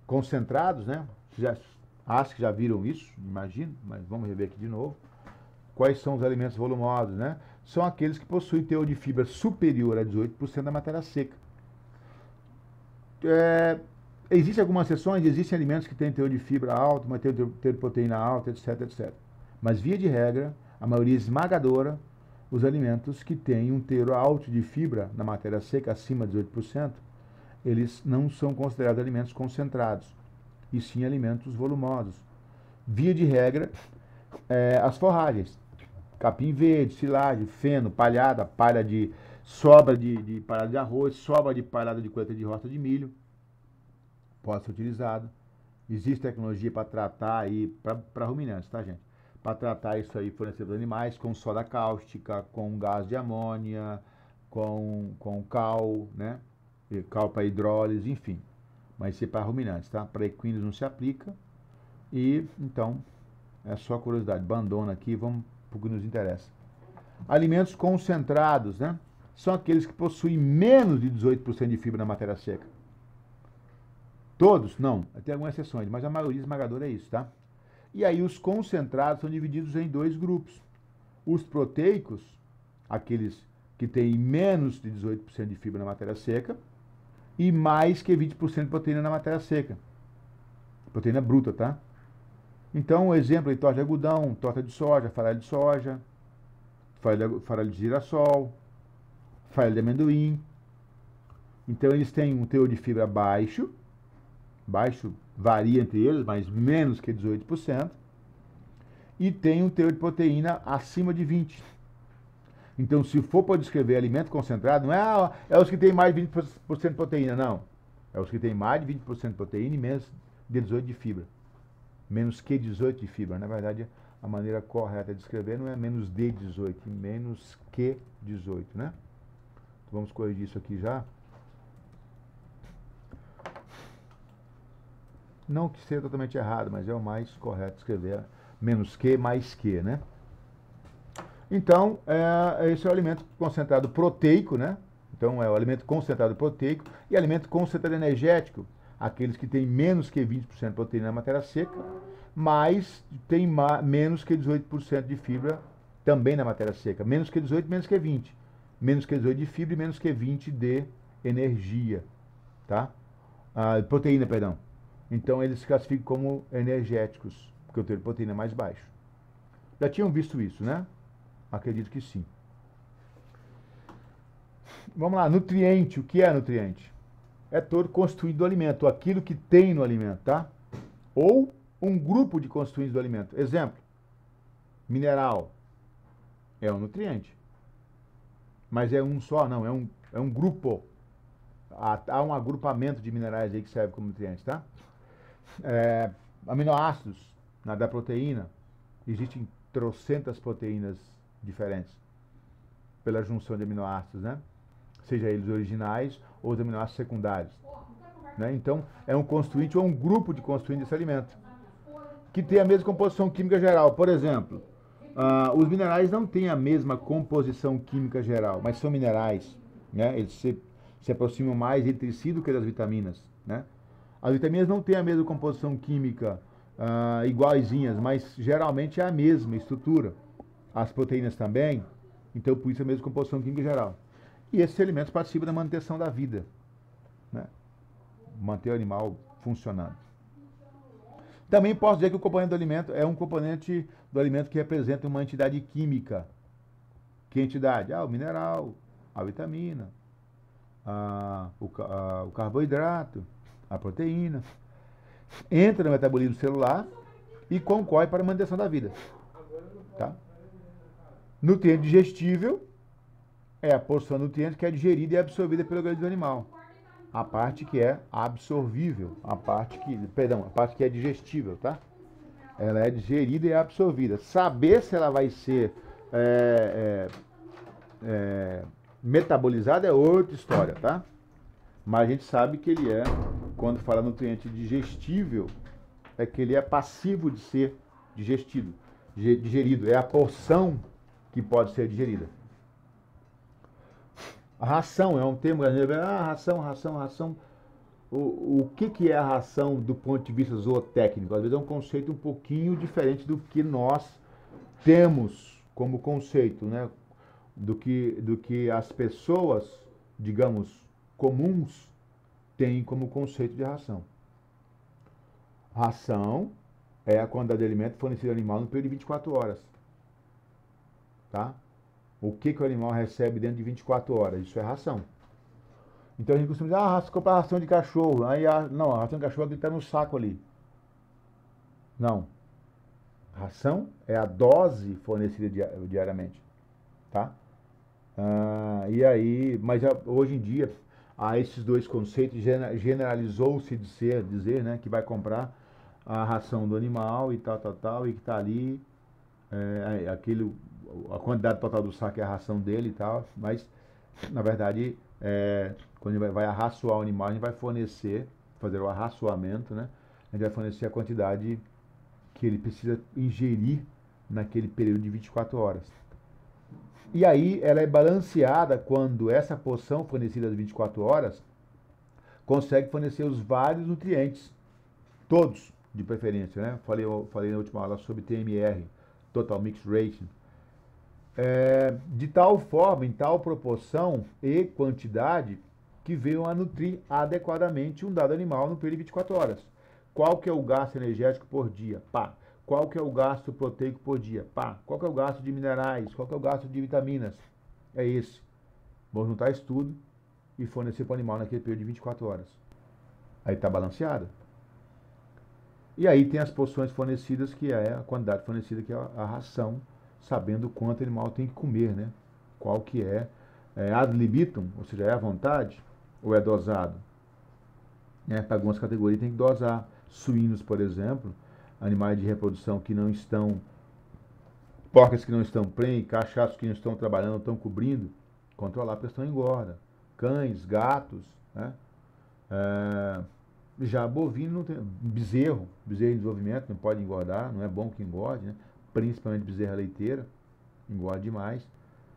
S1: concentrados, né? Acho que já viram isso, imagino, mas vamos rever aqui de novo. Quais são os alimentos volumosos, né? São aqueles que possuem teor de fibra superior a 18% da matéria seca. Existem algumas exceções, existem alimentos que têm teor de fibra alto, mas têm teor de proteína alta, etc, etc. Mas, via de regra, a maioria esmagadora, os alimentos que têm um teor alto de fibra na matéria seca, acima de 18%, eles não são considerados alimentos concentrados, e sim alimentos volumosos. Via de regra, as forragens, capim verde, silagem, feno, palhada, palha de sobra de palhada de arroz, sobra de palhada de colheita de roça de milho, pode ser utilizado. Existe tecnologia para tratar aí, para ruminantes, tá, gente? Para tratar isso aí, fornecer para os animais, com soda cáustica, com gás de amônia, com cal, né? Cal para hidrólise, enfim. Mas isso é para ruminantes, tá? Para equinos não se aplica. E, então, é só curiosidade. Abandona aqui, vamos para o que nos interessa. Alimentos concentrados, né? São aqueles que possuem menos de 18% de fibra na matéria seca. Todos? Não. Tem algumas exceções, mas a maioria esmagadora é isso, tá? E aí os concentrados são divididos em dois grupos. Os proteicos, aqueles que têm menos de 18% de fibra na matéria seca, e mais que 20% de proteína na matéria seca. Proteína bruta, tá? Então, um exemplo aí, torta de algodão, torta de soja, farelo de soja, farelo de girassol, farelo de amendoim. Então, eles têm um teor de fibra baixo varia entre eles, mas menos que 18%, e tem um teor de proteína acima de 20%. Então, se for para descrever alimento concentrado, não é os que têm mais de 20% de proteína, não. É os que têm mais de 20% de proteína e menos de 18% de fibra. Menos que 18% de fibra. Na verdade, a maneira correta de descrever não é menos de 18%, menos que 18%, né? Então, vamos corrigir isso aqui já. Não que seja totalmente errado, mas é o mais correto escrever menos que, mais que, né? Então, esse é o alimento concentrado proteico, né? Então, é o alimento concentrado proteico e alimento concentrado energético, aqueles que têm menos que 20% de proteína na matéria seca, mas tem menos que 18% de fibra também na matéria seca. Menos que 18, menos que 20. Menos que 18 de fibra e menos que 20 de energia, tá? Proteína, perdão. Então, eles se classificam como energéticos, porque o teor de proteína é mais baixo. Já tinham visto isso, né? Acredito que sim. Vamos lá, nutriente. O que é nutriente? É todo constituído do alimento, aquilo que tem no alimento, tá? Ou um grupo de constituintes do alimento. Exemplo, mineral é um nutriente. Mas é um só, não, é um grupo. Há um agrupamento de minerais aí que serve como nutrientes, tá? Aminoácidos, da proteína, existem trocentas proteínas diferentes pela junção de aminoácidos, né? Seja eles originais ou os aminoácidos secundários, né? Então, é um constituinte ou um grupo de constituintes desse alimento que tem a mesma composição química geral. Por exemplo, os minerais não têm a mesma composição química geral, mas são minerais, né? Eles se aproximam mais entre si do que das vitaminas, né? As vitaminas não têm a mesma composição química iguaizinhas, mas geralmente é a mesma estrutura. As proteínas também, então por isso é a mesma composição química geral. E esses alimentos participam da manutenção da vida, né? Manter o animal funcionando. Também posso dizer que o componente do alimento é um componente do alimento que representa uma entidade química. Que entidade? O mineral, a vitamina, o carboidrato, a proteína, entra no metabolismo celular e concorre para a manutenção da vida. Tá? Nutriente digestível é a porção de nutrientes que é digerida e absorvida pelo organismo animal. A parte que é absorvível, a parte que é digestível, tá? Ela é digerida e absorvida. Saber se ela vai ser metabolizada é outra história, tá? Mas a gente sabe que ele quando fala nutriente digestível, é que ele é passivo de ser digerido. É a porção que pode ser digerida. A ração é um termo que a gente vê, ração. O que é a ração do ponto de vista zootécnico? Às vezes é um conceito um pouquinho diferente do que nós temos como conceito, né? Do que as pessoas, digamos, comuns, têm como conceito de ração. Ração é a quantidade de alimento fornecido ao animal no período de 24 horas. Tá? O que o animal recebe dentro de 24 horas? Isso é ração. Então a gente costuma dizer, comprar ração de cachorro. Não, a ração de cachorro está no saco ali. Não. Ração é a dose fornecida diariamente. Tá? Mas hoje em dia, há esses dois conceitos, generalizou-se dizer, né, que vai comprar a ração do animal e tal, e que está ali, a quantidade total do saco é a ração dele e tal, mas, na verdade, quando ele vai arraçoar o animal, a gente vai fazer o arraçoamento, né, a gente vai fornecer a quantidade que ele precisa ingerir naquele período de 24 horas. E aí ela é balanceada quando essa porção fornecida às 24 horas consegue fornecer os vários nutrientes, todos de preferência, né? Falei na última aula sobre TMR, Total Mix Ration. De tal forma, em tal proporção e quantidade que venham a nutrir adequadamente um dado animal no período de 24 horas. Qual que é o gasto energético por dia? Pá. Qual que é o gasto proteico por dia? Pá. Qual que é o gasto de minerais? Qual que é o gasto de vitaminas? É esse. Vamos juntar isso tudo e fornecer para o animal naquele período de 24 horas. Aí está balanceado. E aí tem as porções fornecidas, que é a quantidade fornecida, que é a ração, sabendo quanto o animal tem que comer, né? Qual que é ad libitum, ou seja, é à vontade ou é dosado? Para algumas categorias tem que dosar. Suínos, por exemplo, animais de reprodução que não estão, porcas que não estão prenhes, cachorros que não estão trabalhando, não estão cobrindo, controlar a questão engorda. Cães, gatos, né? Já bovino não tem, bezerro em desenvolvimento não pode engordar, não é bom que engorde, né? Principalmente bezerra leiteira, engorda demais,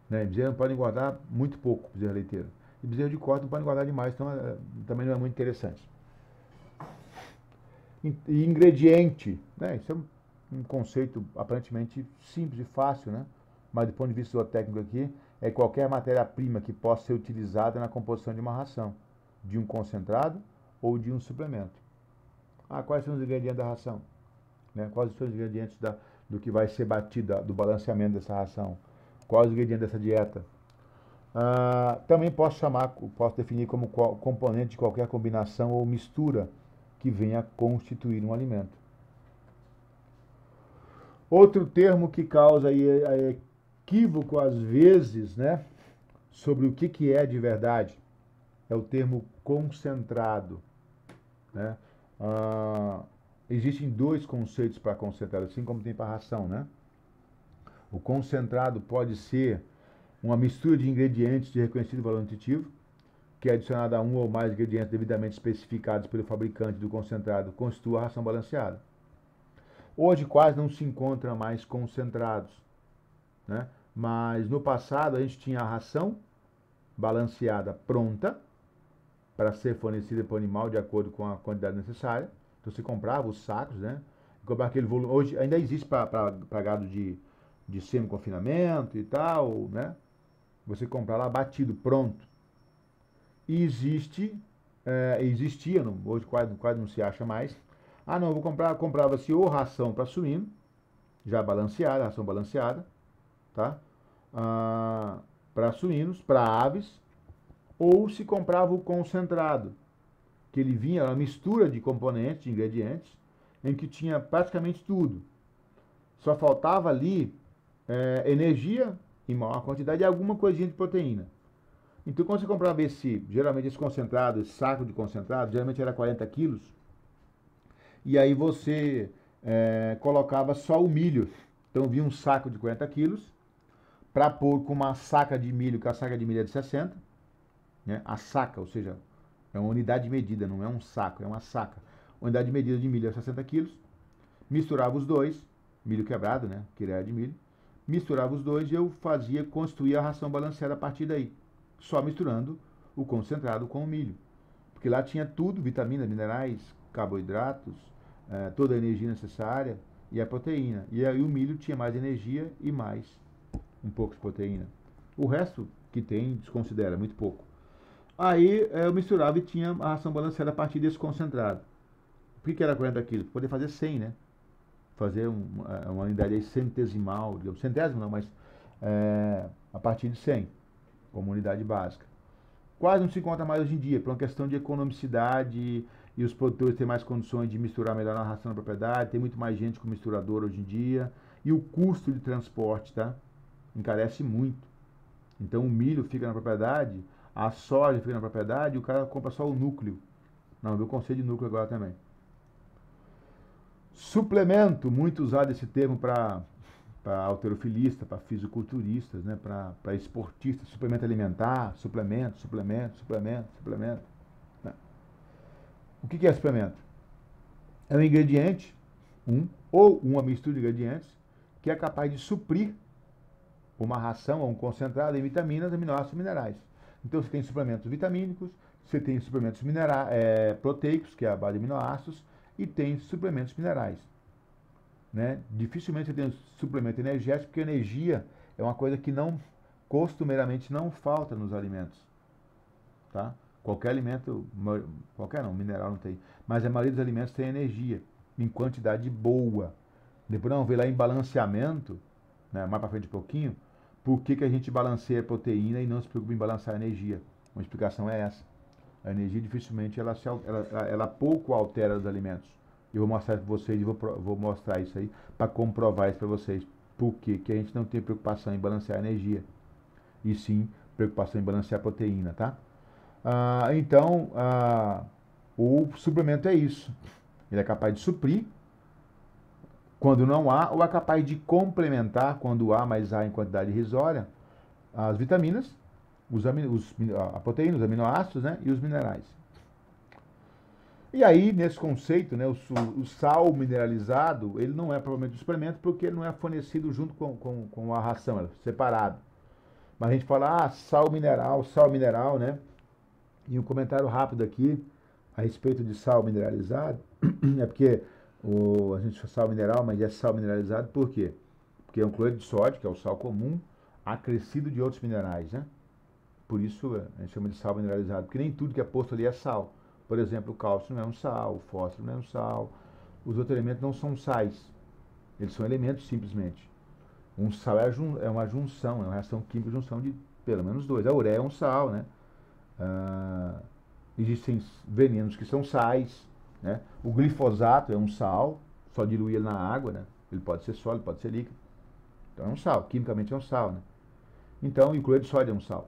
S1: né? Bezerro não pode engordar muito pouco, bezerra leiteira. E bezerro de corte não pode engordar demais, então também não é muito interessante. E ingrediente, né? Isso é um conceito aparentemente simples e fácil, né? Mas do ponto de vista técnico aqui, é qualquer matéria-prima que possa ser utilizada na composição de uma ração, de um concentrado ou de um suplemento. Quais são os ingredientes da ração? Né? Quais são os ingredientes do que vai ser batido, do balanceamento dessa ração? Quais os ingredientes dessa dieta? Também posso definir como componente de qualquer combinação ou mistura que venha a constituir um alimento. Outro termo que causa equívoco às vezes, né, sobre o que é de verdade, é o termo concentrado. Né? Existem dois conceitos para concentrado, assim como tem para ração, né? O concentrado pode ser uma mistura de ingredientes de reconhecido valor nutritivo, que é adicionada a um ou mais ingredientes devidamente especificados pelo fabricante do concentrado, constitui a ração balanceada. Hoje quase não se encontra mais concentrados, né? Mas no passado a gente tinha a ração balanceada pronta para ser fornecida para o animal de acordo com a quantidade necessária. Então você comprava os sacos, né? Comprava aquele volume. Hoje ainda existe para gado de semi-confinamento e tal, né? Você compra lá batido, pronto. E existia, hoje quase não se acha mais. Não, vou comprar, comprava-se ou ração para suíno, já balanceada, ração balanceada, tá? Para suínos, para aves, ou se comprava o concentrado, que ele vinha, era uma mistura de componentes, de ingredientes, em que tinha praticamente tudo. Só faltava ali energia em maior quantidade e alguma coisinha de proteína. Então, quando você comprava geralmente esse concentrado, esse saco de concentrado, geralmente era 40 quilos, e aí você colocava só o milho. Então, vinha um saco de 40 quilos, para pôr com uma saca de milho, que a saca de milho é de 60, né? A saca, ou seja, é uma unidade de medida, não é um saco, é uma saca. Unidade de medida de milho é 60 quilos, misturava os dois, milho quebrado, né? Que era de milho, misturava os dois e eu construía a ração balanceada a partir daí, só misturando o concentrado com o milho. Porque lá tinha tudo, vitaminas, minerais, carboidratos, toda a energia necessária e a proteína. E aí o milho tinha mais energia e mais um pouco de proteína. O resto que tem, desconsidera, muito pouco. Aí eu misturava e tinha a ração balanceada a partir desse concentrado. Por que era 40 quilos? Para poder fazer 100, né? Fazer uma unidade aí centesimal, digamos, centésimo não, mas a partir de 100, como unidade básica. Quase não se encontra mais hoje em dia, por uma questão de economicidade e os produtores têm mais condições de misturar melhor na ração da propriedade, tem muito mais gente com misturador hoje em dia, e o custo de transporte, tá? Encarece muito. Então o milho fica na propriedade, a soja fica na propriedade e o cara compra só o núcleo. Não, viu o conceito de núcleo agora também. Suplemento, muito usado esse termo para halterofilista, para fisiculturistas, né? Para esportistas, suplemento alimentar, suplemento. Né? O que é suplemento? É um ingrediente, ou uma mistura de ingredientes, que é capaz de suprir uma ração ou um concentrado em vitaminas, aminoácidos e minerais. Então você tem suplementos vitamínicos, você tem suplementos proteicos, que é a base de aminoácidos, e tem suplementos minerais. Né? Dificilmente você tem um suplemento energético, porque energia é uma coisa que costumeiramente não falta nos alimentos. Tá? Qualquer alimento, qualquer não, mineral não tem, mas a maioria dos alimentos tem energia, em quantidade boa. Depois vamos ver lá em balanceamento, né, mais para frente um pouquinho, por que a gente balanceia a proteína e não se preocupa em balancear a energia. Uma explicação é essa. A energia dificilmente ela pouco altera os alimentos. Eu vou mostrar para vocês, vou mostrar isso aí para comprovar isso para vocês. Por que a gente não tem preocupação em balancear a energia? E sim preocupação em balancear a proteína, tá? Então, o suplemento é isso. Ele é capaz de suprir quando não há, ou é capaz de complementar quando há, mas há em quantidade irrisória, as vitaminas, a proteína, os aminoácidos, né, e os minerais. E aí, nesse conceito, né, o sal mineralizado, ele não é provavelmente um suplemento porque ele não é fornecido junto com a ração, é separado. Mas a gente fala, sal mineral, né? E um comentário rápido aqui a respeito de sal mineralizado, é porque a gente fala sal mineral, mas é sal mineralizado por quê? Porque é um cloreto de sódio, que é o sal comum, acrescido de outros minerais, né? Por isso a gente chama de sal mineralizado, porque nem tudo que é posto ali é sal. Por exemplo, o cálcio não é um sal, o fósforo não é um sal, os outros elementos não são sais, eles são elementos simplesmente. Um sal é uma junção, é uma reação química de junção de pelo menos dois. A ureia é um sal, né? Existem venenos que são sais, né? O glifosato é um sal, só diluir ele na água, né? Ele pode ser sólido, pode ser líquido. Então é um sal, quimicamente é um sal, né? Então, o cloreto de sódio é um sal.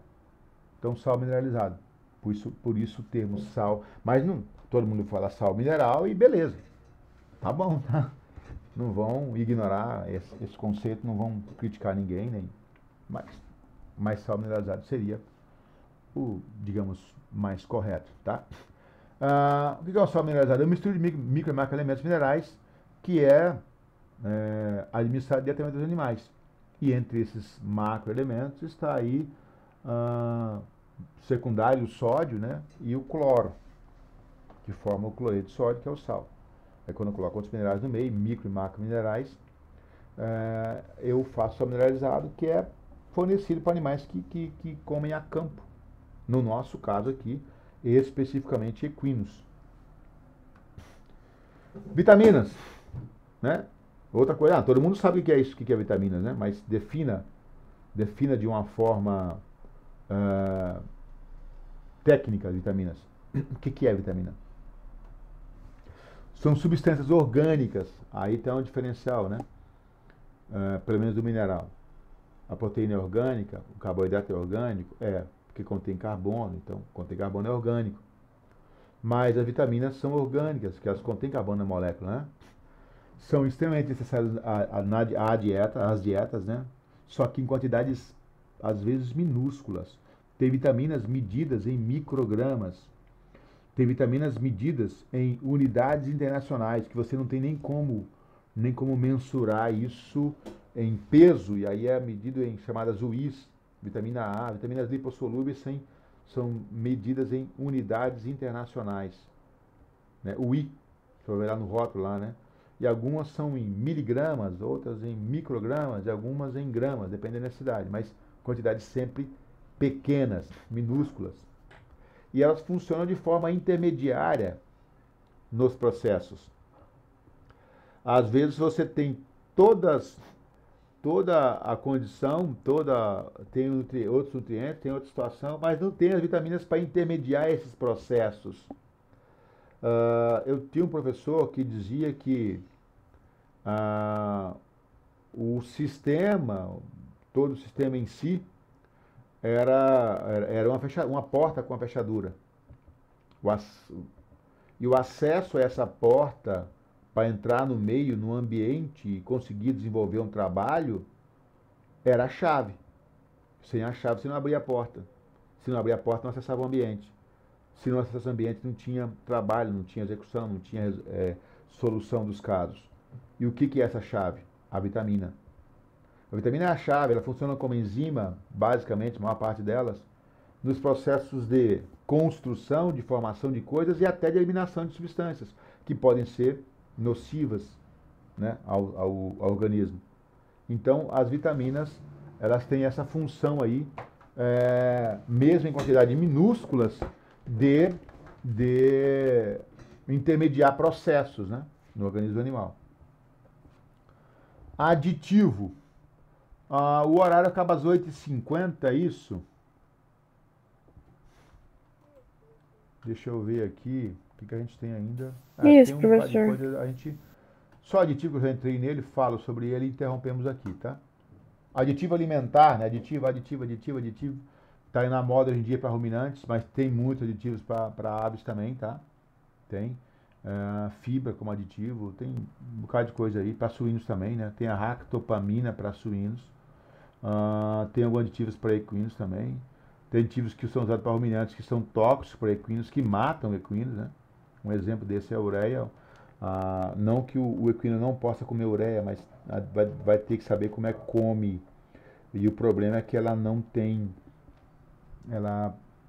S1: Então, sal mineralizado. Por isso o termo sal. Mas não, todo mundo fala sal mineral e beleza. Tá bom, tá? Não vão ignorar esse conceito, não vão criticar ninguém, nem. Mas sal mineralizado seria o, digamos, mais correto, tá? O que é o sal mineralizado? É uma mistura de micro e macroelementos minerais que é administrado diretamente dos animais. E entre esses macroelementos está aí secundário o sódio, né, e o cloro, que forma o cloreto de sódio, que é o sal. Aí quando eu coloco outros minerais no meio, micro e macro minerais, eu faço sal mineralizado, que é fornecido para animais que comem a campo. No nosso caso aqui, especificamente equinos. Vitaminas, né? Outra coisa, todo mundo sabe o que é isso, o que é vitaminas, né? Mas defina de uma forma técnica vitaminas. O que é vitamina? São substâncias orgânicas. Aí tem um diferencial, né? Pelo menos do mineral. A proteína é orgânica, o carboidrato é orgânico, porque contém carbono, então contém carbono é orgânico. Mas as vitaminas são orgânicas, que elas contêm carbono na molécula, né? São extremamente necessárias às dietas, né? Só que em quantidades, às vezes, minúsculas. Tem vitaminas medidas em microgramas. Tem vitaminas medidas em unidades internacionais, que você não tem nem como mensurar isso em peso, e aí é medido em chamadas UIs, vitamina A, vitaminas lipossolúveis são medidas em unidades internacionais. Né? UI, você vai olhar no rótulo lá, né? E algumas são em miligramas, outras em microgramas, e algumas em gramas, dependendo da cidade, mas quantidades sempre pequenas, minúsculas. E elas funcionam de forma intermediária nos processos. Às vezes você tem toda a condição, tem outros nutrientes, tem outra situação, mas não tem as vitaminas para intermediar esses processos. Eu tinha um professor que dizia que o sistema, todo o sistema em si, era uma porta com a fechadura. E o acesso a essa porta, para entrar no meio, no ambiente e conseguir desenvolver um trabalho, era a chave. Sem a chave você não abria a porta. Se não abria a porta, não acessava o ambiente. Se não acessasse o ambiente, não tinha trabalho, não tinha execução, não tinha solução dos casos. E o que é essa chave? A vitamina. A vitamina é a chave, ela funciona como enzima, basicamente, a maior parte delas, nos processos de construção, de formação de coisas e até de eliminação de substâncias, que podem ser nocivas, né, ao organismo. Então, as vitaminas, elas têm essa função aí, mesmo em quantidades minúsculas, de intermediar processos, né, no organismo animal. Aditivo. O horário acaba às 8h50, é isso? Deixa eu ver aqui o que a gente tem ainda.
S2: Isso,
S1: tem
S2: professor.
S1: Só aditivo, eu já entrei nele, falo sobre ele e interrompemos aqui, tá? Aditivo alimentar, né? Aditivo. Está aí na moda hoje em dia para ruminantes, mas tem muitos aditivos para aves também, tá? Tem. Fibra como aditivo, tem um bocado de coisa aí. Para suínos também, né? Tem a ractopamina para suínos. Tem alguns aditivos para equinos também. Tem aditivos que são usados para ruminantes que são tóxicos para equinos, que matam equinos, né? Um exemplo desse é a ureia. Não que o equino não possa comer ureia, mas vai ter que saber como é que come. E o problema é que ela não tem...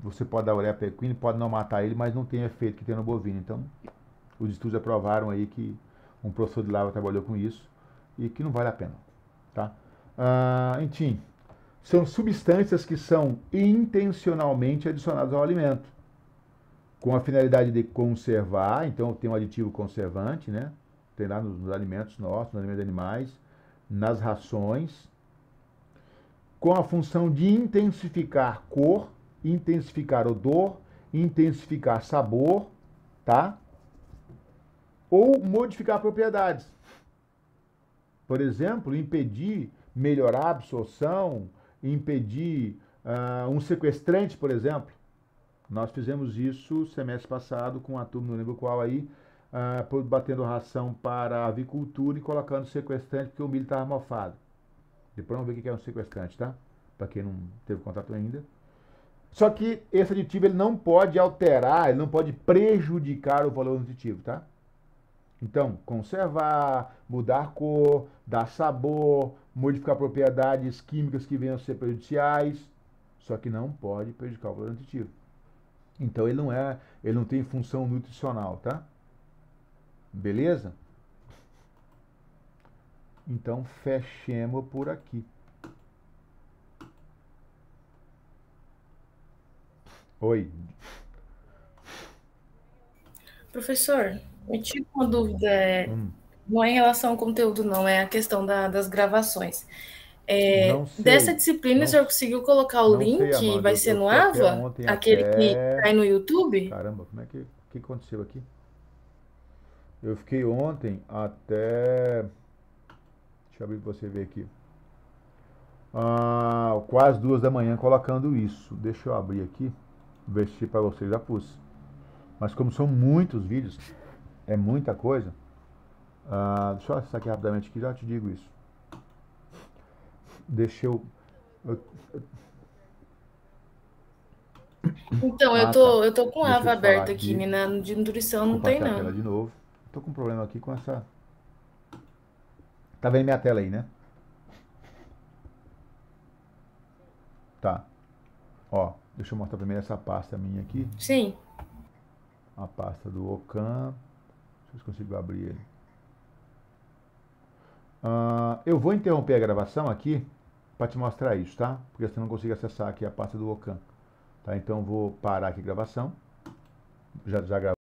S1: Você pode dar ureia para equino, pode não matar ele, mas não tem efeito que tem no bovino. Então, os estudos aprovaram aí que um professor de Lavra trabalhou com isso e que não vale a pena, tá? Enfim, são substâncias que são intencionalmente adicionadas ao alimento, com a finalidade de conservar. Então tem um aditivo conservante, né? Tem lá nos alimentos nossos, nos alimentos animais, nas rações, com a função de intensificar cor, intensificar odor, intensificar sabor, tá? Ou modificar propriedades. Por exemplo, melhorar a absorção, impedir um sequestrante, por exemplo. Nós fizemos isso semestre passado com a turma, não lembro qual aí, batendo ração para a avicultura e colocando sequestrante porque o milho estava mofado. Depois vamos ver o que é um sequestrante, tá? Para quem não teve contato ainda. Só que esse aditivo ele não pode alterar, ele não pode prejudicar o valor nutritivo, tá? Então, conservar, mudar cor, dar sabor, modificar propriedades químicas que venham a ser prejudiciais, só que não pode prejudicar o valor nutritivo. Então, ele não tem função nutricional, tá? Beleza? Então, fechemos por aqui. Oi.
S6: Professor, eu tive uma dúvida, não é em relação ao conteúdo, não, é a questão das gravações. Dessa disciplina, o senhor conseguiu colocar o link? Vai ser no AVA? Aquele que cai no YouTube?
S1: Caramba, como é que aconteceu aqui? Eu fiquei ontem até... Deixa eu abrir para você ver aqui. Quase 2 da manhã colocando isso. Deixa eu abrir aqui. Ver se para vocês já pus. Mas como são muitos vídeos, é muita coisa. Deixa eu acessar aqui rapidamente que já te digo isso. Deixa eu...
S6: Então, eu tô com a aba aberta aqui, né? De nutrição não tem, não.
S1: Tela de novo. Tô com um problema aqui com essa... Tá vendo minha tela aí, né? Tá. Ó, deixa eu mostrar primeiro essa pasta minha aqui.
S6: Sim.
S1: A pasta do Ocam. Deixa eu ver se consigo abrir ele. Eu vou interromper a gravação aqui para te mostrar isso, tá? Porque você não consigo acessar aqui a pasta do Ocam. Tá? Então eu vou parar aqui a gravação. Já gravei.